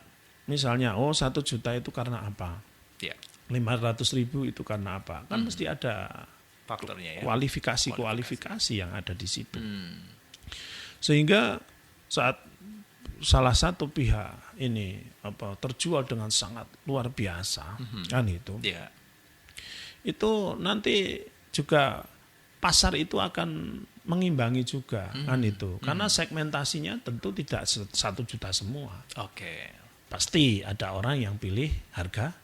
misalnya 1 juta itu karena apa? Ya. 500.000 itu karena apa? Kan mesti ada Faktornya ya. Kualifikasi yang ada di situ. Sehingga saat salah satu pihak ini terjual dengan sangat luar biasa kan itu. Ya. Itu nanti juga pasar itu akan mengimbangi juga kan itu. Karena segmentasinya tentu tidak 1 juta semua. Oke. Pasti ada orang yang pilih harga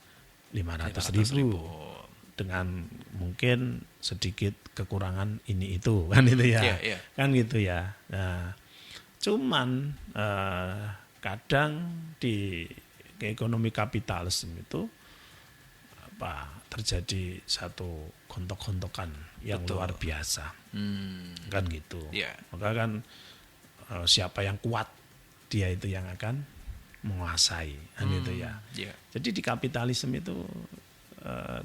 500.000 dengan mungkin sedikit kekurangan ini itu kan itu ya. Iya. Kan gitu ya. Nah, cuman kadang di ekonomi kapitalisme itu terjadi satu gontok-gontokan yang luar biasa. Kan gitu. Yeah. Maka kan siapa yang kuat dia itu yang akan menguasai kan itu ya. Yeah. Jadi di kapitalisme itu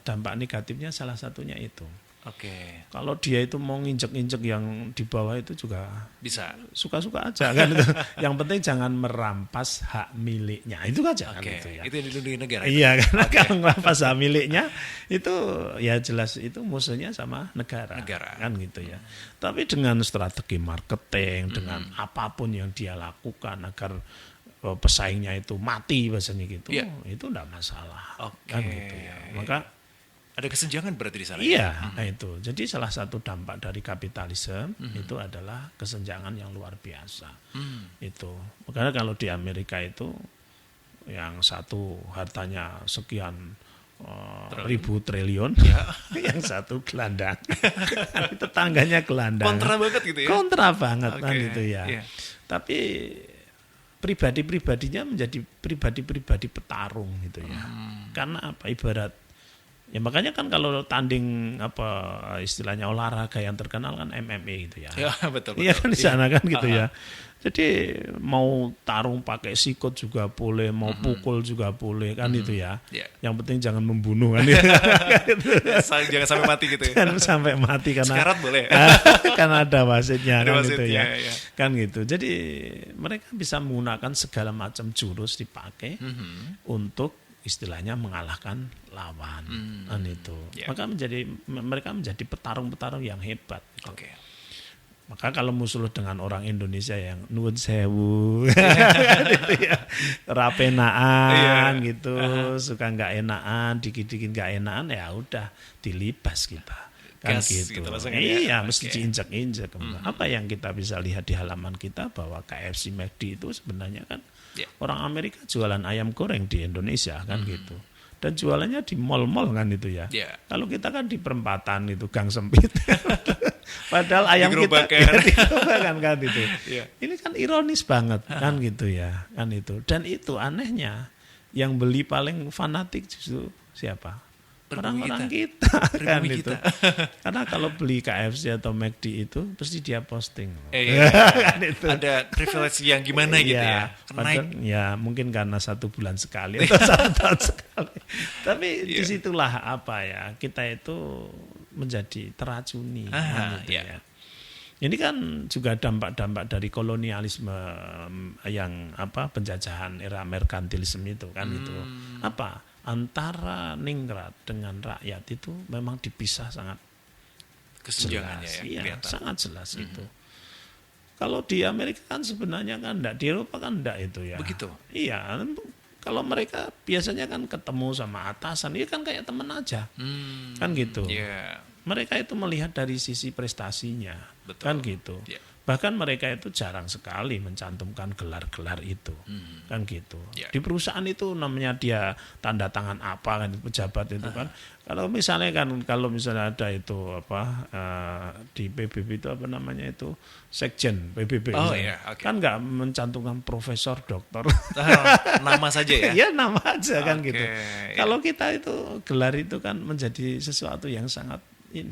dampak negatifnya salah satunya itu. Oke. Kalau dia itu mau nginjek-injek yang di bawah itu juga bisa. Suka-suka aja kan itu. Yang penting jangan merampas hak miliknya. Itu aja kan itu ya. Itu yang dilindungi negara. Iya, karena kalau merampas hak miliknya itu ya jelas itu musuhnya sama negara. Kan gitu ya. Tapi dengan strategi marketing, dengan apapun yang dia lakukan agar pesaingnya itu mati bahasanya gitu. Itu enggak masalah. Kan gitu ya. Maka ada kesenjangan berarti di sana. Iya, nah itu. Jadi salah satu dampak dari kapitalisme itu adalah kesenjangan yang luar biasa. Itu. Makanya kalau di Amerika itu yang satu hartanya sekian ribu triliun, yang satu gelandang. Tetangganya gelandang. Kontra banget gitu ya. Kontra banget kan gitu ya. Tapi pribadi-pribadinya menjadi pribadi-pribadi petarung gitu ya. Karena apa? Ibarat ya makanya kan kalau tanding istilahnya olahraga yang terkenal kan MMA gitu ya. Ya betul. Iya kan di sana kan gitu ya. Jadi mau tarung pakai sikut juga boleh, mau pukul juga boleh kan itu ya. Yang penting jangan membunuh kan. Jangan sampai mati gitu ya. Jangan sampai mati karena sekarat boleh. kan ada wasitnya kan gitu ya. Ya. Kan gitu. Jadi mereka bisa menggunakan segala macam jurus dipakai untuk istilahnya mengalahkan lawan kan itu. Maka mereka menjadi petarung-petarung yang hebat gitu. Maka kalau musuh dengan orang Indonesia yang nuwun sewu gitu ya, rapenaan gitu, suka nggak enakan, dikit-dikit nggak enakan ya udah dilibas kita. Kan gitu. Iya, mesti diinjak-injak. Apa yang kita bisa lihat di halaman kita bahwa KFC McD itu sebenarnya kan orang Amerika jualan ayam goreng di Indonesia kan gitu. Dan jualannya di mal-mal kan itu ya. Kalau kita kan di perempatan itu gang sempit. Padahal ayam kita digerobakkan kan itu. Ini kan ironis banget kan gitu ya. Kan itu. Dan itu anehnya yang beli paling fanatik justru siapa? Orang-orang kita kan itu. Karena kalau beli KFC atau McD itu pasti dia posting. Kan itu. Ada privilege yang gimana gitu ya. Ya mungkin karena 1 bulan sekali atau 1 tahun sekali. Tapi disitulah kita itu menjadi teracuni. Gitu ya. Ini kan juga dampak-dampak dari kolonialisme yang penjajahan era merkantilisme itu kan itu. Antara ningrat dengan rakyat itu memang dipisah sangat kesenjangannya jelas. Sangat jelas itu. Kalau di Amerika kan sebenarnya kan enggak, di Eropa kan enggak itu ya. Begitu. Iya, kalau mereka biasanya kan ketemu sama atasan, ya kan kayak teman aja. Kan gitu. Mereka itu melihat dari sisi prestasinya. Betul. Kan gitu. Bahkan mereka itu jarang sekali mencantumkan gelar-gelar itu. Kan gitu. Di perusahaan itu namanya dia tanda tangan apa kan pejabat itu kan. Kalau misalnya ada itu di PBB itu itu sekjen PBB. Kan enggak mencantumkan profesor, doktor. Nama saja ya. Ya nama aja kan gitu. Kalau kita itu gelar itu kan menjadi sesuatu yang sangat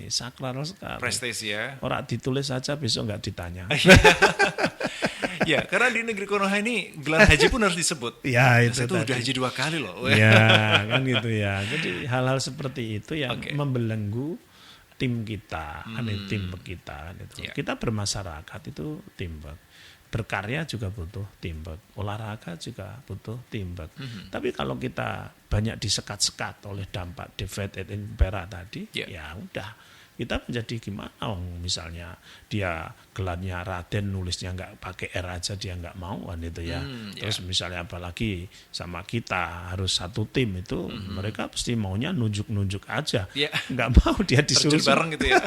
sakral sekali. Prestasi ya. Orang ditulis saja besok nggak ditanya. Ya, karena di negeri Konoha ini gelar haji pun harus disebut. Ya, itu udah haji 2 kali loh. Ya, kan gitu ya. Jadi hal-hal seperti itu yang membelenggu tim kita, tim kita kan itu. Kita bermasyarakat itu teamwork. berkarya juga butuh teamwork, olahraga juga butuh teamwork. Tapi kalau kita banyak disekat-sekat oleh dampak divide and impera tadi, ya udah kita menjadi gimana? Misalnya dia gelarnya Raden, nulisnya nggak pakai R aja dia nggak mau kan itu ya. Terus misalnya apalagi sama kita harus satu tim itu, mereka pasti maunya nunjuk-nunjuk aja, nggak mau dia disuruh terjun bareng gitu ya.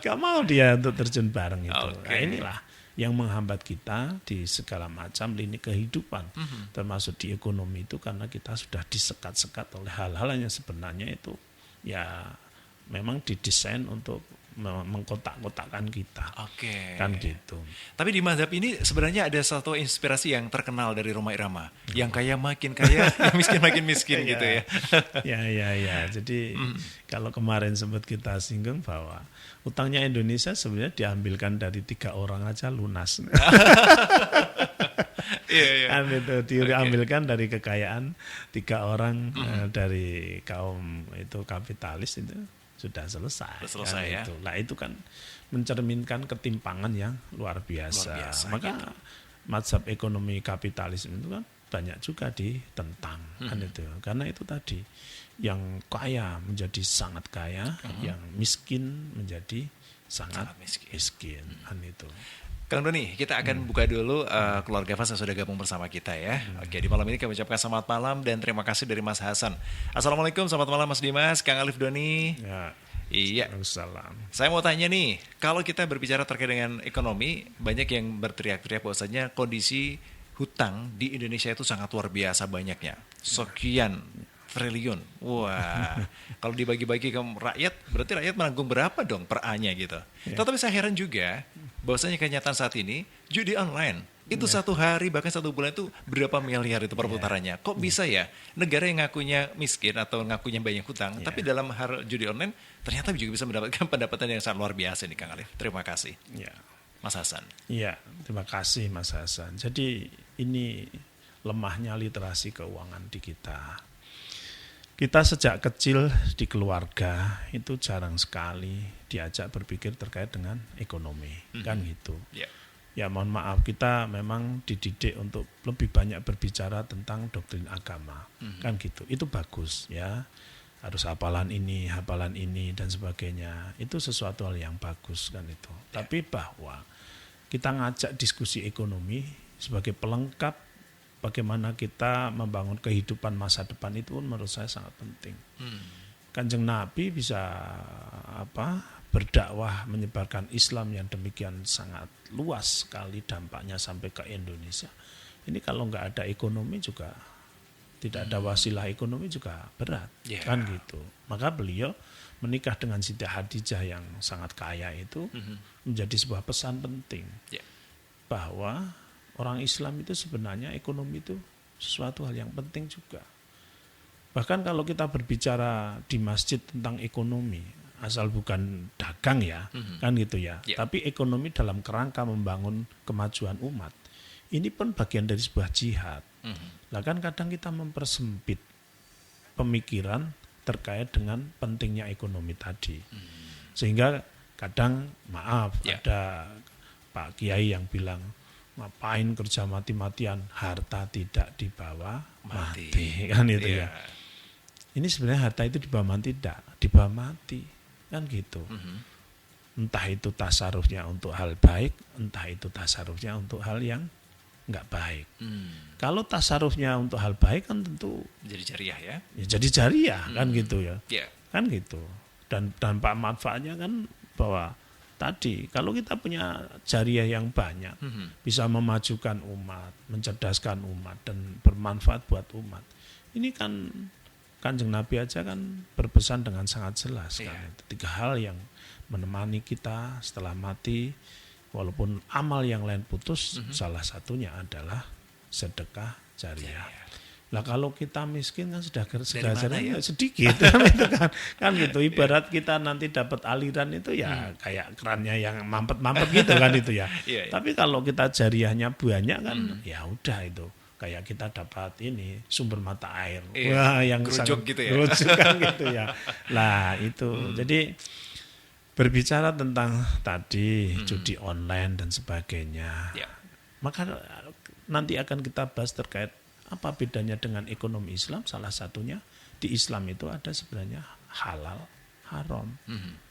Nggak mau dia untuk terjun bareng itu. Nah inilah yang menghambat kita di segala macam lini kehidupan, termasuk di ekonomi itu, karena kita sudah disekat-sekat oleh hal-hal yang sebenarnya itu ya memang didesain untuk mengkotak-kotakkan kita. Kan gitu. Tapi di mazhab ini sebenarnya ada satu inspirasi yang terkenal dari Rhoma Irama, yang kaya makin kaya, yang miskin makin miskin gitu ya. Ya. Jadi kalau kemarin sempat kita singgung bahwa utangnya Indonesia sebenarnya diambilkan dari 3 orang aja lunas. Kan itu diambilkan dari kekayaan 3 orang dari kaum itu kapitalis itu sudah selesai kan ya. Itu. Nah itu kan mencerminkan ketimpangan yang luar biasa. Maka gitu. Mazhab ekonomi kapitalisme itu kan banyak juga ditentang kan itu. Karena itu tadi yang kaya menjadi sangat kaya, yang miskin menjadi sangat miskin kan itu. Kang Doni, kita akan buka dulu keluarga Fas yang sudah gabung bersama kita ya. Oke, di malam ini kami ucapkan selamat malam dan terima kasih dari Mas Hasan. Assalamualaikum, selamat malam Mas Dimas, Kang Alif Doni. Ya. Iya. Salam. Saya mau tanya nih, kalau kita berbicara terkait dengan ekonomi, banyak yang berteriak-teriak bahwasanya kondisi hutang di Indonesia itu sangat luar biasa banyaknya. Sekian triliun. Wah, kalau dibagi-bagi ke rakyat, berarti rakyat menanggung berapa dong per A-nya gitu. Tetapi saya heran juga, bahwasanya kenyataan saat ini, judi online, itu satu hari bahkan satu bulan itu berapa miliar itu perputarannya. Kok bisa ya negara yang ngakunya miskin atau ngakunya banyak hutang, tapi dalam hal judi online, ternyata juga bisa mendapatkan pendapatan yang sangat luar biasa nih Kang Alif. Terima kasih. Mas Hasan. Iya, terima kasih Mas Hasan. Jadi ini lemahnya literasi keuangan di kita. Kita sejak kecil di keluarga itu jarang sekali diajak berpikir terkait dengan ekonomi, kan gitu. Ya mohon maaf, kita memang dididik untuk lebih banyak berbicara tentang doktrin agama, kan gitu. Itu bagus ya, harus hafalan ini dan sebagainya. Itu sesuatu hal yang bagus kan itu. Tapi bahwa kita ngajak diskusi ekonomi sebagai pelengkap bagaimana kita membangun kehidupan masa depan itu menurut saya sangat penting. Kanjeng Nabi bisa berdakwah menyebarkan Islam yang demikian sangat luas sekali dampaknya sampai ke Indonesia. Ini kalau nggak ada ekonomi juga tidak ada wasilah ekonomi juga berat kan gitu. Maka beliau menikah dengan Siti Hadijah yang sangat kaya itu menjadi sebuah pesan penting bahwa orang Islam itu sebenarnya ekonomi itu sesuatu hal yang penting juga. Bahkan kalau kita berbicara di masjid tentang ekonomi, asal bukan dagang ya, kan gitu ya. Tapi ekonomi dalam kerangka membangun kemajuan umat. Ini pun bagian dari sebuah jihad. Nah kan kadang kita mempersempit pemikiran terkait dengan pentingnya ekonomi tadi. Sehingga kadang ada Pak Kiai yang bilang, ngapain kerja mati-matian, harta tidak dibawa mati. Kan itu ya. Ini sebenarnya harta itu dibawa mati tidak, dibawa mati. Kan gitu. Entah itu tasarufnya untuk hal baik, entah itu tasarufnya untuk hal yang enggak baik. Kalau tasarufnya untuk hal baik kan tentu jadi jariah ya. Ya jadi jariah kan gitu ya. Kan gitu. Dan dampak manfaatnya kan bahwa tadi, kalau kita punya jariah yang banyak, bisa memajukan umat, mencerdaskan umat, dan bermanfaat buat umat. Ini kan Kanjeng Nabi aja kan berpesan dengan sangat jelas. Kan? 3 hal yang menemani kita setelah mati, walaupun amal yang lain putus, salah satunya adalah sedekah jariah. Lah kalau kita miskin kan sudah sedikit kan gitu. Ibarat kita nanti dapat aliran itu ya kayak kerannya yang mampet-mampet gitu kan itu ya. Tapi kalau kita jariahnya banyak kan ya udah itu kayak kita dapat ini sumber mata air. Wah yang gerujuk gitu ya. Gerujuk kan gitu ya. Lah itu. Jadi berbicara tentang tadi judi online dan sebagainya. Maka nanti akan kita bahas terkait apa bedanya dengan ekonomi Islam. Salah satunya di Islam itu ada sebenarnya halal, haram,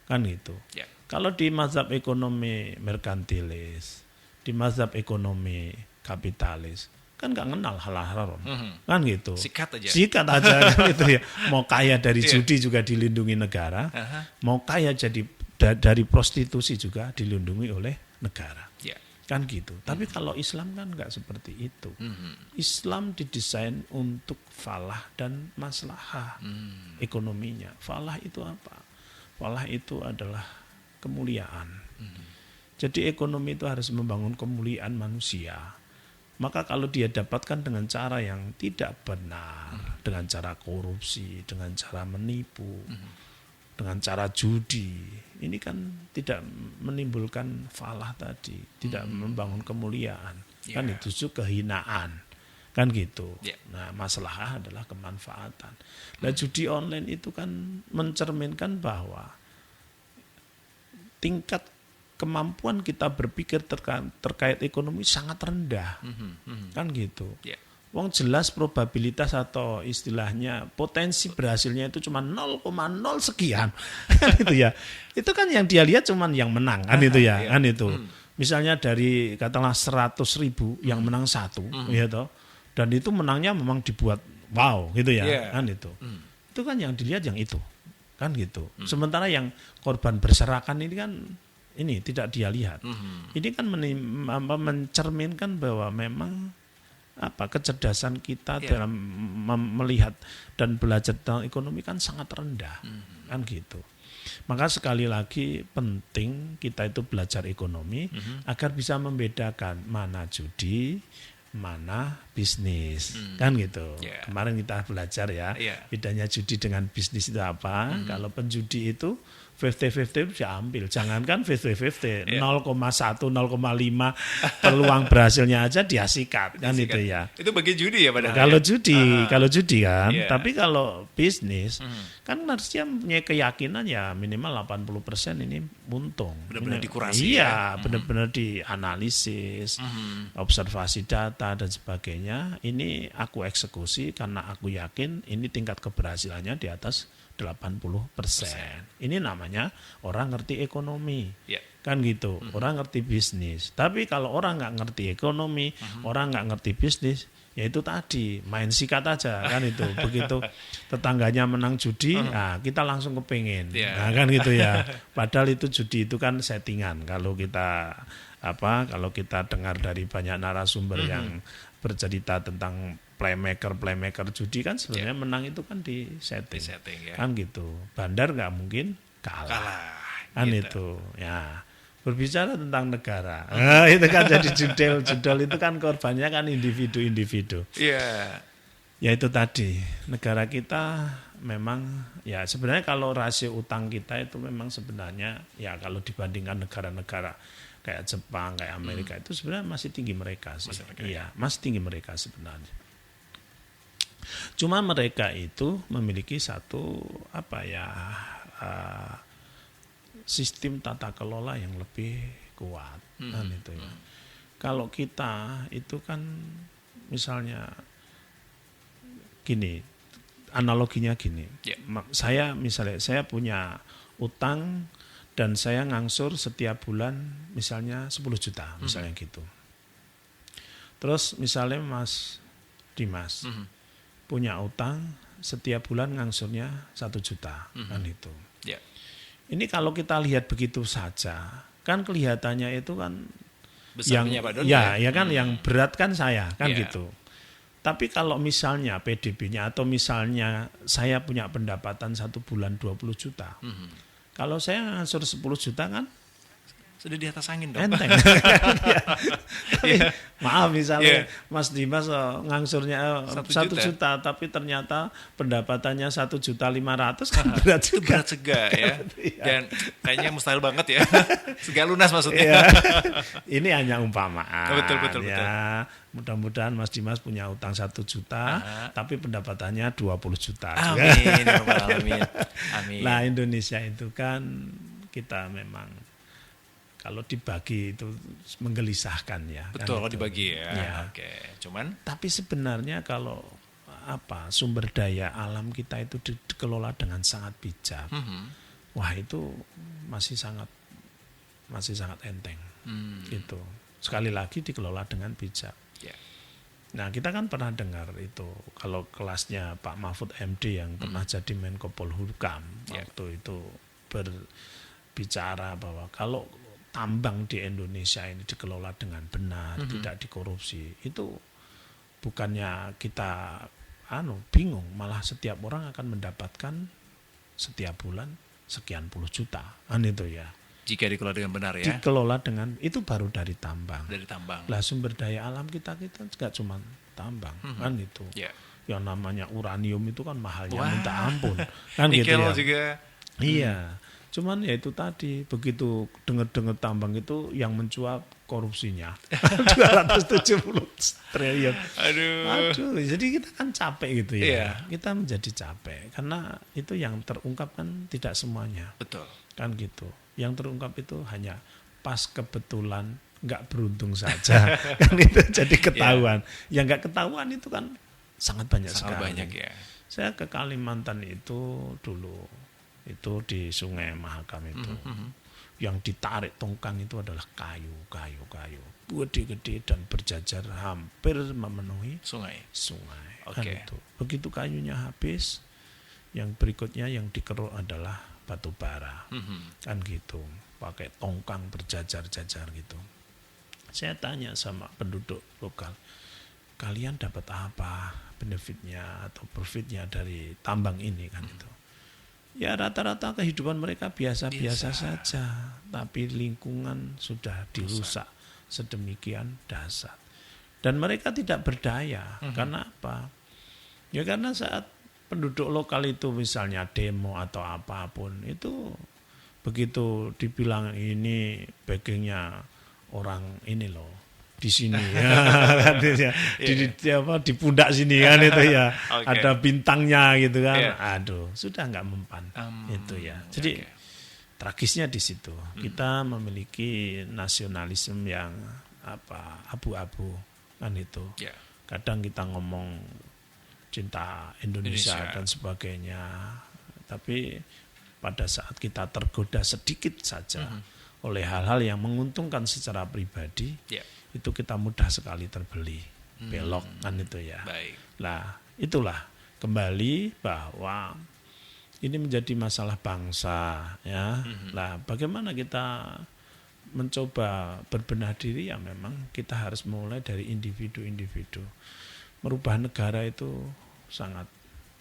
kan gitu. Yeah. Kalau di mazhab ekonomi merkantilis, di mazhab ekonomi kapitalis, kan nggak kenal halal haram, kan gitu. Sikat aja kan gitu ya. Mau kaya dari judi juga dilindungi negara, mau kaya jadi dari prostitusi juga dilindungi oleh negara, kan gitu. Tapi kalau Islam kan nggak seperti itu. Islam didesain untuk falah dan maslahah ekonominya. Falah itu apa? Falah itu adalah kemuliaan. Jadi ekonomi itu harus membangun kemuliaan manusia. Maka kalau dia dapatkan dengan cara yang tidak benar, dengan cara korupsi, dengan cara menipu, dengan cara judi, ini kan tidak menimbulkan falah tadi, tidak membangun kemuliaan, kan itu justru kehinaan, kan gitu. Nah, masalah adalah kemanfaatan. Nah, judi online itu kan mencerminkan bahwa tingkat kemampuan kita berpikir terkait ekonomi sangat rendah, kan gitu. Wong jelas probabilitas atau istilahnya potensi berhasilnya itu cuma 0,0 sekian, gitu ya. Itu kan yang dia lihat cuma yang menang, kan itu ya, kan itu. Misalnya dari katakanlah 100.000 yang menang 1, ya toh. Dan itu menangnya memang dibuat wow, gitu ya, kan itu. Itu kan yang dilihat yang itu, kan gitu. Sementara yang korban berserakan ini kan ini tidak dia lihat. Ini kan mencerminkan bahwa memang kecerdasan kita dalam melihat dan belajar tentang ekonomi kan sangat rendah, kan gitu. Maka sekali lagi penting kita itu belajar ekonomi agar bisa membedakan mana judi, mana bisnis, kan gitu. Kemarin kita belajar ya, bedanya judi dengan bisnis itu apa. Kalau penjudi itu 50-50 diambil, jangankan 50-50, 0,1, 0,5 peluang berhasilnya aja dia sikat, kan itu ya. Itu bagi judi ya padahal. Kalau judi kan, tapi kalau bisnis kan harusnya punya keyakinan ya minimal 80% ini untung. Benar-benar dikurasi. Iya, benar-benar dianalisis, observasi data dan sebagainya. Ini aku eksekusi karena aku yakin ini tingkat keberhasilannya di atas 80%. Ini namanya orang ngerti ekonomi, kan gitu. Orang ngerti bisnis. Tapi kalau orang nggak ngerti ekonomi, orang nggak ngerti bisnis, ya itu tadi main sikat aja, kan itu. Begitu tetangganya menang judi, nah kita langsung kepingin, nah kan gitu ya. Padahal itu judi itu kan settingan. Kalau kita dengar dari banyak narasumber yang bercerita tentang playmaker judi kan sebenarnya menang itu kan di setting kan gitu. Bandar nggak mungkin kalah kan gitu ya. Berbicara tentang negara, itu kan jadi judul itu kan korbannya kan individu. Ya itu tadi, negara kita memang ya sebenarnya kalau rasio utang kita itu memang sebenarnya ya kalau dibandingkan negara-negara kayak Jepang, kayak Amerika itu sebenarnya masih tinggi mereka sih. Masih tinggi mereka sebenarnya. Cuma mereka itu memiliki satu sistem tata kelola yang lebih kuat, kan itu ya. Kalau kita itu kan misalnya gini, analoginya gini. Saya punya utang dan saya ngangsur setiap bulan misalnya 10 juta, misalnya gitu. Terus misalnya Mas Dimas punya utang setiap bulan ngangsurnya 1 juta, kan itu. Ini kalau kita lihat begitu saja, kan kelihatannya itu kan besarnya yang berat kan saya, kan gitu. Tapi kalau misalnya PDB-nya atau misalnya saya punya pendapatan 1 bulan 20 juta, kalau saya ngangsur 10 juta kan sudah di atas angin dong. Enteng. Maaf misalnya Mas Dimas ngangsurnya 1 juta tapi ternyata pendapatannya 1.500.000 kan berat juga. Dan kayaknya mustahil banget ya. Segala lunas maksudnya. Ini hanya umpamaan. Betul. Mudah-mudahan Mas Dimas punya utang 1 juta tapi pendapatannya 20 juta. Amin. Nah, Indonesia itu kan kita memang kalau dibagi itu menggelisahkan ya. Betul, kalau itu. dibagi ya. Ya. Oke, cuman Tapi sebenarnya kalau sumber daya alam kita itu dikelola dengan sangat bijak, wah itu masih sangat enteng, gitu. Sekali lagi dikelola dengan bijak. Yeah. Nah kita kan pernah dengar itu kalau kelasnya Pak Mahfud MD yang pernah jadi Menko Polhukam waktu itu berbicara bahwa kalau tambang di Indonesia ini dikelola dengan benar, tidak dikorupsi, itu bukannya kita bingung, malah setiap orang akan mendapatkan setiap bulan sekian puluh juta, itu ya. Jika dikelola dengan benar ya. Dikelola dengan itu baru dari tambang. Dari tambang. Lah sumber daya alam kita nggak cuma tambang, kan itu. Yeah. Yang namanya uranium itu kan mahalnya minta ampun, kan gitu Nikel ya. juga. Iya. Cuman ya itu tadi, begitu dengar tambang itu yang mencuat korupsinya 270 triliun. Aduh, jadi kita kan capek gitu ya. Iya. Kita menjadi capek karena itu yang terungkap kan tidak semuanya. Betul. Kan gitu. Yang terungkap itu hanya pas kebetulan nggak beruntung saja. Kan itu jadi ketahuan. Yang nggak ketahuan itu kan sangat banyak sekali. Banyak ya. Saya ke Kalimantan itu dulu, itu di Sungai Mahakam itu. Yang ditarik tongkang itu adalah kayu gede-gede dan berjajar hampir memenuhi sungai. Kan itu. Begitu kayunya habis, yang berikutnya yang dikeruk adalah batu bara. Kan gitu, pakai tongkang berjajar-jajar gitu. Saya tanya sama penduduk lokal, kalian dapat apa benefitnya atau profitnya dari tambang ini kan itu? Ya rata-rata kehidupan mereka biasa-biasa saja, tapi lingkungan sudah dirusak sedemikian dahsyat. Dan mereka tidak berdaya. Karena apa? Ya karena saat penduduk lokal itu misalnya demo atau apapun, itu begitu dibilang ini backingnya orang ini loh, di sini ya, di pundak sini kan itu ya, ada bintangnya gitu kan, aduh sudah nggak mempan itu ya. Jadi tragisnya di situ kita memiliki nasionalisme yang abu-abu kan itu. Kadang kita ngomong cinta Indonesia dan sebagainya, tapi pada saat kita tergoda sedikit saja oleh hal-hal yang menguntungkan secara pribadi, itu kita mudah sekali terbeli, belok kan itu ya. Nah itulah kembali bahwa ini menjadi masalah bangsa ya. Nah bagaimana kita mencoba berbenah diri, ya memang kita harus mulai dari individu-individu. Merubah negara itu sangat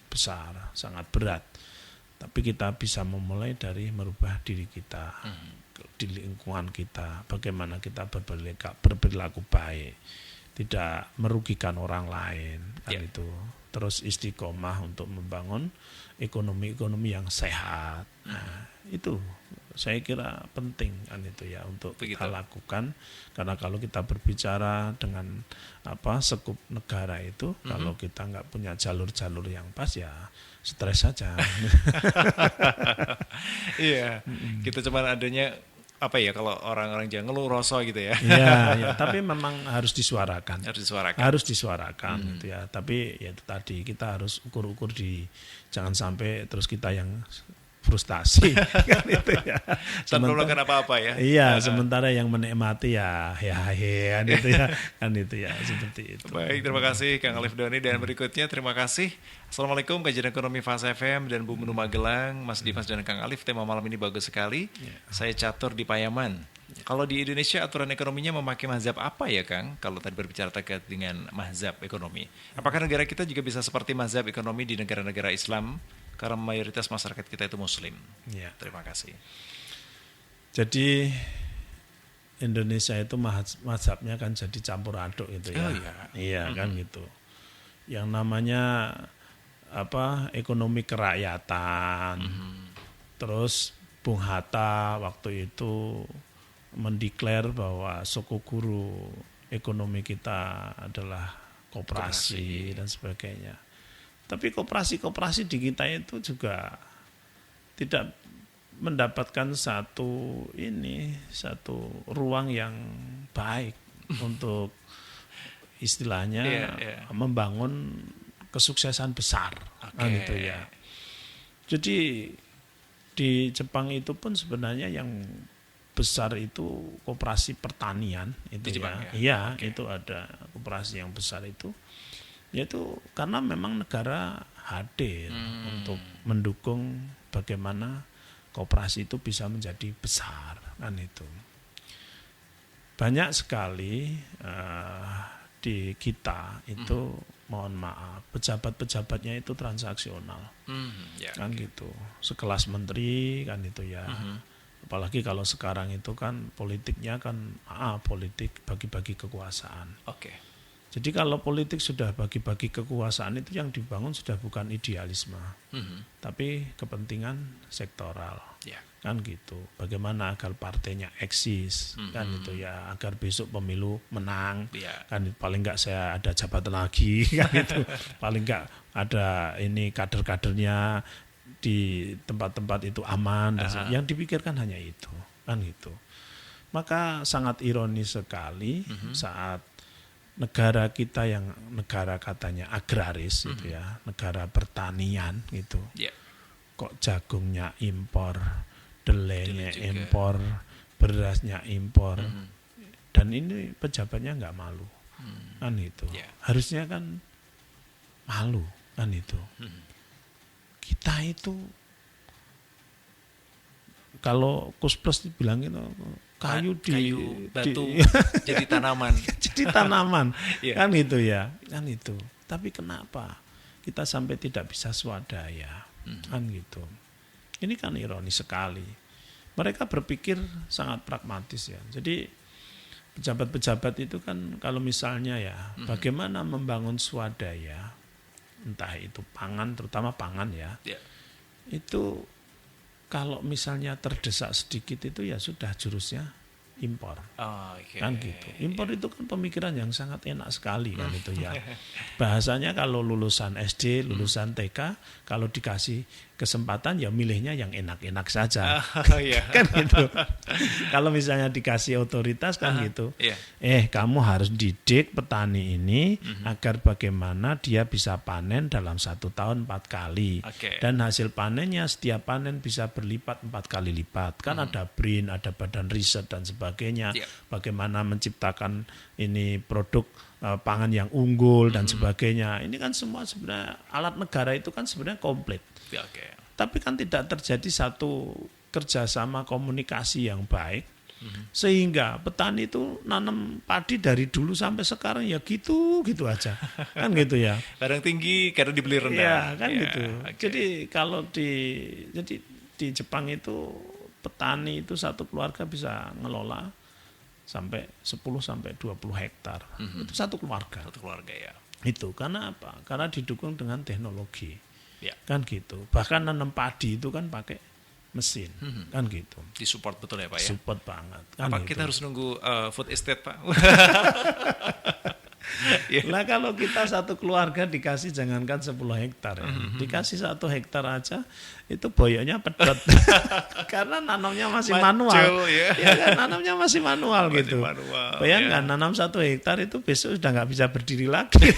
besar, sangat berat. Tapi kita bisa memulai dari merubah diri kita, di lingkungan kita, bagaimana kita berperilaku baik, tidak merugikan orang lain, kan itu. Terus istiqomah untuk membangun ekonomi yang sehat. Nah, itu saya kira penting kan itu ya untuk kita lakukan, karena kalau kita berbicara dengan sekup negara itu, kalau kita nggak punya jalur-jalur yang pas ya stres saja. Iya, kita cuma adanya kalau orang-orang jangan ngeluh rosok gitu ya. Iya, tapi memang harus disuarakan. Harus disuarakan gitu ya. Tapi ya itu tadi kita harus ukur-ukur jangan sampai terus kita yang frustasi kan itu ya. Tanpa melakukan apa-apa ya. Iya, sementara yang menikmati kan itu ya. Kan itu ya, seperti itu. Baik, terima kasih Kang Alif Doni, dan berikutnya terima kasih. Assalamualaikum kajian ekonomi Fase FM dan Bu Menu Magelang, Mas Dimas dan Kang Alif. Tema malam ini bagus sekali. Saya catur di Payaman. Kalau di Indonesia aturan ekonominya memakai mazhab apa ya Kang? Kalau tadi berbicara terkait dengan mazhab ekonomi, apakah negara kita juga bisa seperti mazhab ekonomi di negara-negara Islam? Karena mayoritas masyarakat kita itu Muslim. Terima kasih. Jadi Indonesia itu mazhabnya kan jadi campur aduk gitu ya. Iya kan gitu. Yang namanya ekonomi kerakyatan. Terus Bung Hatta waktu itu mendeklar bahwa suku guru ekonomi kita adalah koperasi dan sebagainya. Tapi koperasi di kita itu juga tidak mendapatkan satu ruang yang baik untuk istilahnya membangun kesuksesan besar, kan gitu ya. Jadi di Jepang itu pun sebenarnya yang besar itu koperasi pertanian itu ya. Iya, itu ada koperasi yang besar itu. Yaitu karena memang negara hadir untuk mendukung bagaimana koperasi itu bisa menjadi besar, kan itu. Banyak sekali di kita itu mohon maaf pejabat-pejabatnya itu transaksional, kan gitu. Sekelas menteri kan itu ya. Apalagi kalau sekarang itu kan politiknya kan politik bagi-bagi kekuasaan. Jadi kalau politik sudah bagi-bagi kekuasaan itu yang dibangun sudah bukan idealisme, tapi kepentingan sektoral, kan gitu. Bagaimana agar partainya eksis, kan itu ya, agar besok pemilu menang, kan paling enggak saya ada jabatan lagi, kan itu. Paling enggak ada ini kader-kadernya di tempat-tempat itu aman, dan yang dipikirkan hanya itu, kan gitu. Maka sangat ironis sekali saat negara kita yang negara katanya agraris gitu ya, negara pertanian gitu, kok jagungnya impor, delenya impor, berasnya impor, dan ini pejabatnya nggak malu, kan itu. Harusnya kan malu, kan itu. Kita itu kalau Kus Plus dibilang itu kayu batu jadi tanaman. Jadi tanaman, kan itu ya, kan itu. Tapi kenapa kita sampai tidak bisa swadaya, kan gitu. Ini kan ironis sekali. Mereka berpikir sangat pragmatis ya. Jadi pejabat-pejabat itu kan kalau misalnya ya, bagaimana membangun swadaya, entah itu pangan, terutama pangan ya, itu kalau misalnya terdesak sedikit itu ya sudah jurusnya impor, kan gitu. Impor itu kan pemikiran yang sangat enak sekali kan itu ya. Bahasanya kalau lulusan SD, lulusan TK, kalau dikasih kesempatan ya milihnya yang enak-enak saja, kan gitu. Kalau misalnya dikasih otoritas kan gitu, kamu harus didik petani ini agar bagaimana dia bisa panen dalam 1 tahun 4 kali, dan hasil panennya setiap panen bisa berlipat 4 kali lipat. Kan ada BRIN, ada badan riset dan sebagainya. Bagaimana menciptakan ini produk pangan yang unggul dan sebagainya. Ini kan semua sebenarnya alat negara itu kan sebenarnya komplit. Tapi kan tidak terjadi satu kerjasama komunikasi yang baik, sehingga petani itu nanam padi dari dulu sampai sekarang ya gitu aja, kan gitu ya. Barang tinggi karena dibeli rendah. Ya kan gitu. Jadi kalau di Jepang itu petani itu satu keluarga bisa ngelola sampai 10 sampai 20 hektar. Itu satu keluarga. Ya. Itu karena apa? Karena didukung dengan teknologi. Kan gitu. Bahkan nanam padi itu kan pakai mesin, kan gitu. Disupport betul ya Pak ya? Support banget. Kan apa gitu. kita harus nunggu food estate Pak? Nah kalau kita satu keluarga dikasih jangankan 10 hektar ya, dikasih 1 hektar aja itu boyoknya pedot. Karena nanamnya masih manual. Kan, nanamnya masih manual gitu. Bayangkan nanam 1 hektar itu besok sudah nggak bisa berdiri lagi.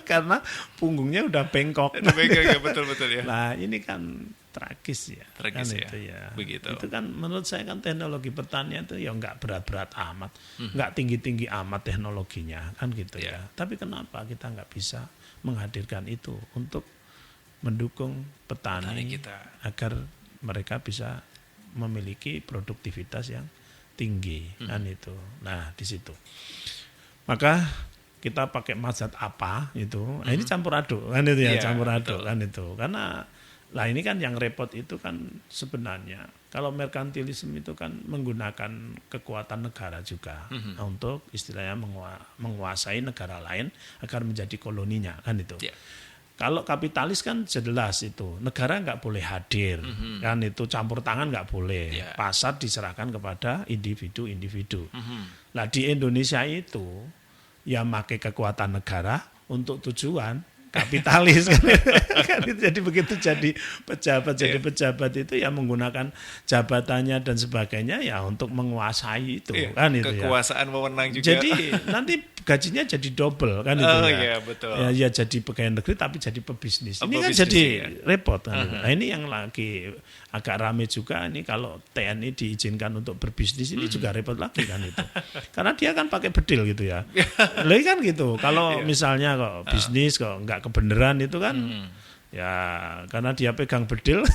Karena punggungnya udah bengkok. Ya, betul ya. Nah ini kan tragis ya. Tragis kan ya. Itu ya. Begitu. Itu kan menurut saya kan teknologi pertanian itu ya nggak berat-berat amat, nggak tinggi-tinggi amat teknologinya kan gitu ya. Tapi kenapa kita nggak bisa menghadirkan itu untuk mendukung petani kita agar mereka bisa memiliki produktivitas yang tinggi kan itu. Nah di situ. Maka kita pakai mazhab apa itu, ini campur aduk kan itu ya, campur aduk kan itu. Karena lah ini kan yang repot itu kan sebenarnya kalau merkantilisme itu kan menggunakan kekuatan negara juga untuk istilahnya menguasai negara lain agar menjadi koloninya kan itu. Kalau kapitalis kan jelas itu negara nggak boleh hadir kan itu, campur tangan nggak boleh, pasar diserahkan kepada individu-individu. Nah di Indonesia itu ya pakai kekuatan negara untuk tujuan kapitalis kan jadi begitu jadi pejabat itu ya menggunakan jabatannya dan sebagainya ya untuk menguasai itu kan itu kekuasaan wewenang juga. Jadi nanti gajinya jadi double kan itu ya. Iya, betul. Ya jadi pegawai negeri tapi jadi pebisnis. Ini kan pebisnis, jadi repot kan. Uh-huh. Nah, ini yang lagi agak rame juga ini kalau TNI diizinkan untuk berbisnis ini juga repot lagi kan itu. Karena dia kan pakai bedil gitu ya. Lagi kan gitu. Kalau misalnya kok bisnis kok nggak kebenaran itu kan ya karena dia pegang bedil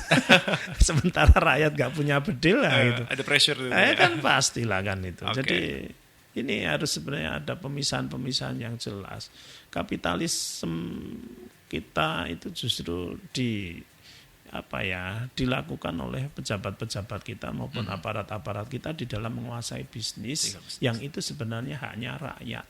sementara rakyat nggak punya bedil lah gitu. Ada pressure itu. Kan pastilah kan itu. Okay. Jadi ini harus sebenarnya ada pemisahan-pemisahan yang jelas. Kapitalisme kita itu justru dilakukan oleh pejabat-pejabat kita maupun aparat-aparat kita di dalam menguasai bisnis yang itu sebenarnya haknya rakyat.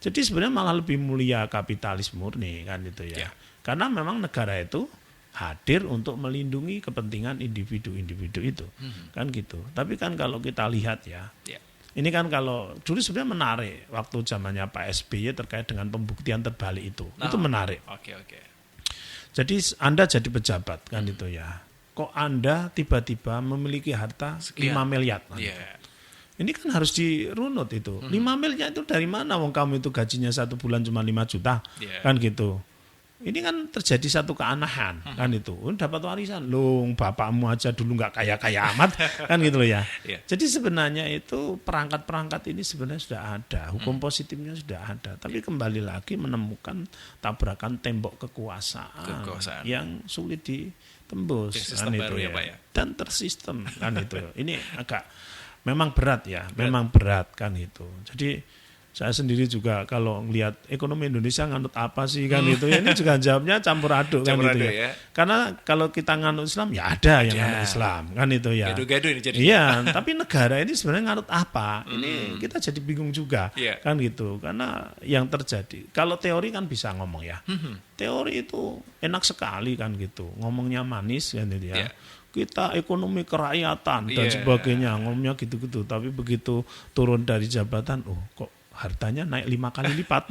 Jadi sebenarnya malah lebih mulia kapitalis murni kan itu ya. Karena memang negara itu hadir untuk melindungi kepentingan individu-individu itu. Kan gitu. Tapi kan kalau kita lihat ya. Ini kan kalau dulu sebenarnya menarik waktu zamannya Pak SBY terkait dengan pembuktian terbalik itu. Itu menarik. Oke. Jadi Anda jadi pejabat kan itu ya. Kok Anda tiba-tiba memiliki harta 5 miliar. Kan Ini kan harus dirunut itu. 5 miliar itu dari mana? Wong kamu itu gajinya 1 bulan cuma 5 juta. Kan gitu. Ini kan terjadi satu keanehan kan itu. Dapat warisan. Loh, bapakmu aja dulu nggak kaya-kaya amat kan gitu loh ya. Jadi sebenarnya itu perangkat-perangkat ini sebenarnya sudah ada. Hukum positifnya sudah ada. Tapi kembali lagi menemukan tabrakan tembok kekuasaan. Yang sulit ditembus kan itu ya. Dan tersistem kan itu. Ini agak memang berat ya. Memang berat kan itu. Jadi saya sendiri juga kalau ngelihat ekonomi Indonesia nganut apa sih kan itu ya, ini juga jawabnya campur aduk kan itu ya. Karena kalau kita nganut Islam ya ada yang nganut Islam kan itu ya. Gaduh-gaduh ini jadi. Iya, tapi negara ini sebenarnya nganut apa? Ini kita jadi bingung juga kan gitu. Karena yang terjadi kalau teori kan bisa ngomong ya. Teori itu enak sekali kan gitu. Ngomongnya manis kan gitu ya. Kita ekonomi kerakyatan dan sebagainya ngomongnya gitu-gitu. Tapi begitu turun dari jabatan, kok hartanya naik 5 kali lipat.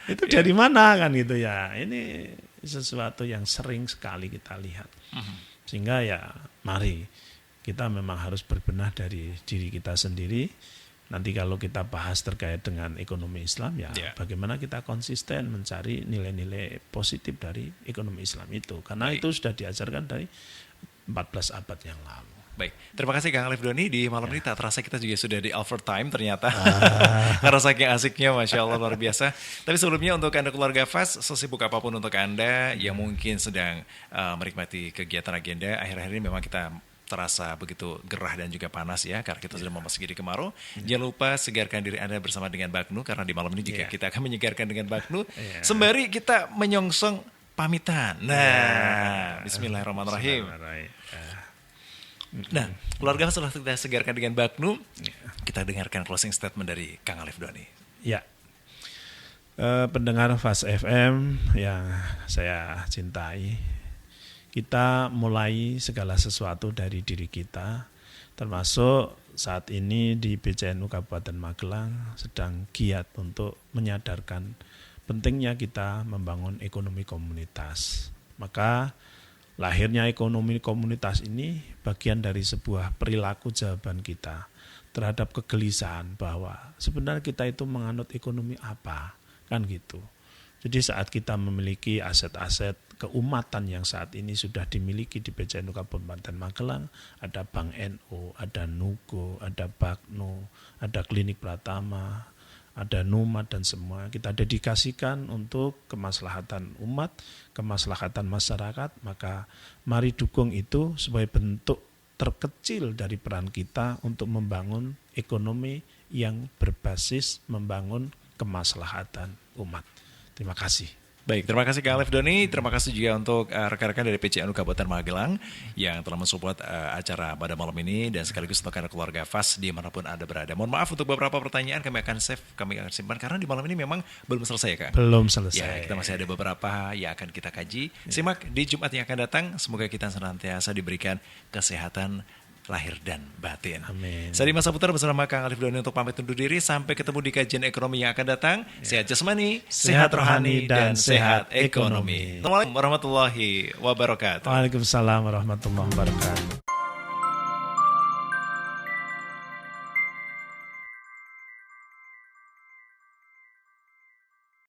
Itu dari mana kan gitu ya. Ini sesuatu yang sering sekali kita lihat. Sehingga ya mari kita memang harus berbenah dari diri kita sendiri. Nanti kalau kita bahas terkait dengan ekonomi Islam ya bagaimana kita konsisten mencari nilai-nilai positif dari ekonomi Islam itu. Karena itu sudah diajarkan dari 14 abad yang lalu. Baik, terima kasih Kang Alif Doni. Di malam ini tak terasa kita juga sudah di overtime ternyata. Karena saking asiknya, Masya Allah luar biasa. Tapi sebelumnya untuk Anda keluarga Fast, sesibuk apapun untuk Anda yang mungkin sedang menikmati kegiatan agenda, akhir-akhir ini memang kita terasa begitu gerah dan juga panas ya, karena kita sudah memasuki diri kemarau. Jangan lupa segarkan diri Anda bersama dengan Bagnu, karena di malam ini juga kita akan menyegarkan dengan Bagnu. Sembari kita menyongsong pamitan. Nah, Bismillahirrahmanirrahim. Nah, keluarga setelah kita segarkan dengan Bagnu, kita dengarkan closing statement dari Kang Alif Doni. Ya, pendengar Fast FM yang saya cintai, kita mulai segala sesuatu dari diri kita, termasuk saat ini di PCNU Kabupaten Magelang sedang giat untuk menyadarkan pentingnya kita membangun ekonomi komunitas. Maka lahirnya ekonomi komunitas ini bagian dari sebuah perilaku jawaban kita terhadap kegelisahan bahwa sebenarnya kita itu menganut ekonomi apa, kan gitu. Jadi saat kita memiliki aset-aset keumatan yang saat ini sudah dimiliki di PCNU Kabupaten Magelang, ada Bank NU, ada Nugo, ada Bagnu, ada Klinik Pratama, ada Numat dan semua kita dedikasikan untuk kemaslahatan umat, kemaslahatan masyarakat. Maka mari dukung itu sebagai bentuk terkecil dari peran kita untuk membangun ekonomi yang berbasis membangun kemaslahatan umat. Terima kasih. Baik, terima kasih Kang Alif Doni. Terima kasih juga untuk rekan-rekan dari PCNU Kabupaten Magelang yang telah mensupport acara pada malam ini, dan sekaligus untuk keluarga Fast dimanapun Anda berada. Mohon maaf untuk beberapa pertanyaan kami akan save, kami akan simpan karena di malam ini memang belum selesai, Kang. Belum selesai. Ya, kita masih ada beberapa yang akan kita kaji. Simak di Jumat yang akan datang. Semoga kita senantiasa diberikan kesehatan lahir dan batin. Amin. Saya Dimas Saputra bersama Kang Alif Doni untuk pamit undur diri. Sampai ketemu di kajian ekonomi yang akan datang. Sehat jasmani, sehat rohani, dan sehat ekonomi. Assalamualaikum warahmatullahi wabarakatuh. Waalaikumsalam warahmatullahi wabarakatuh.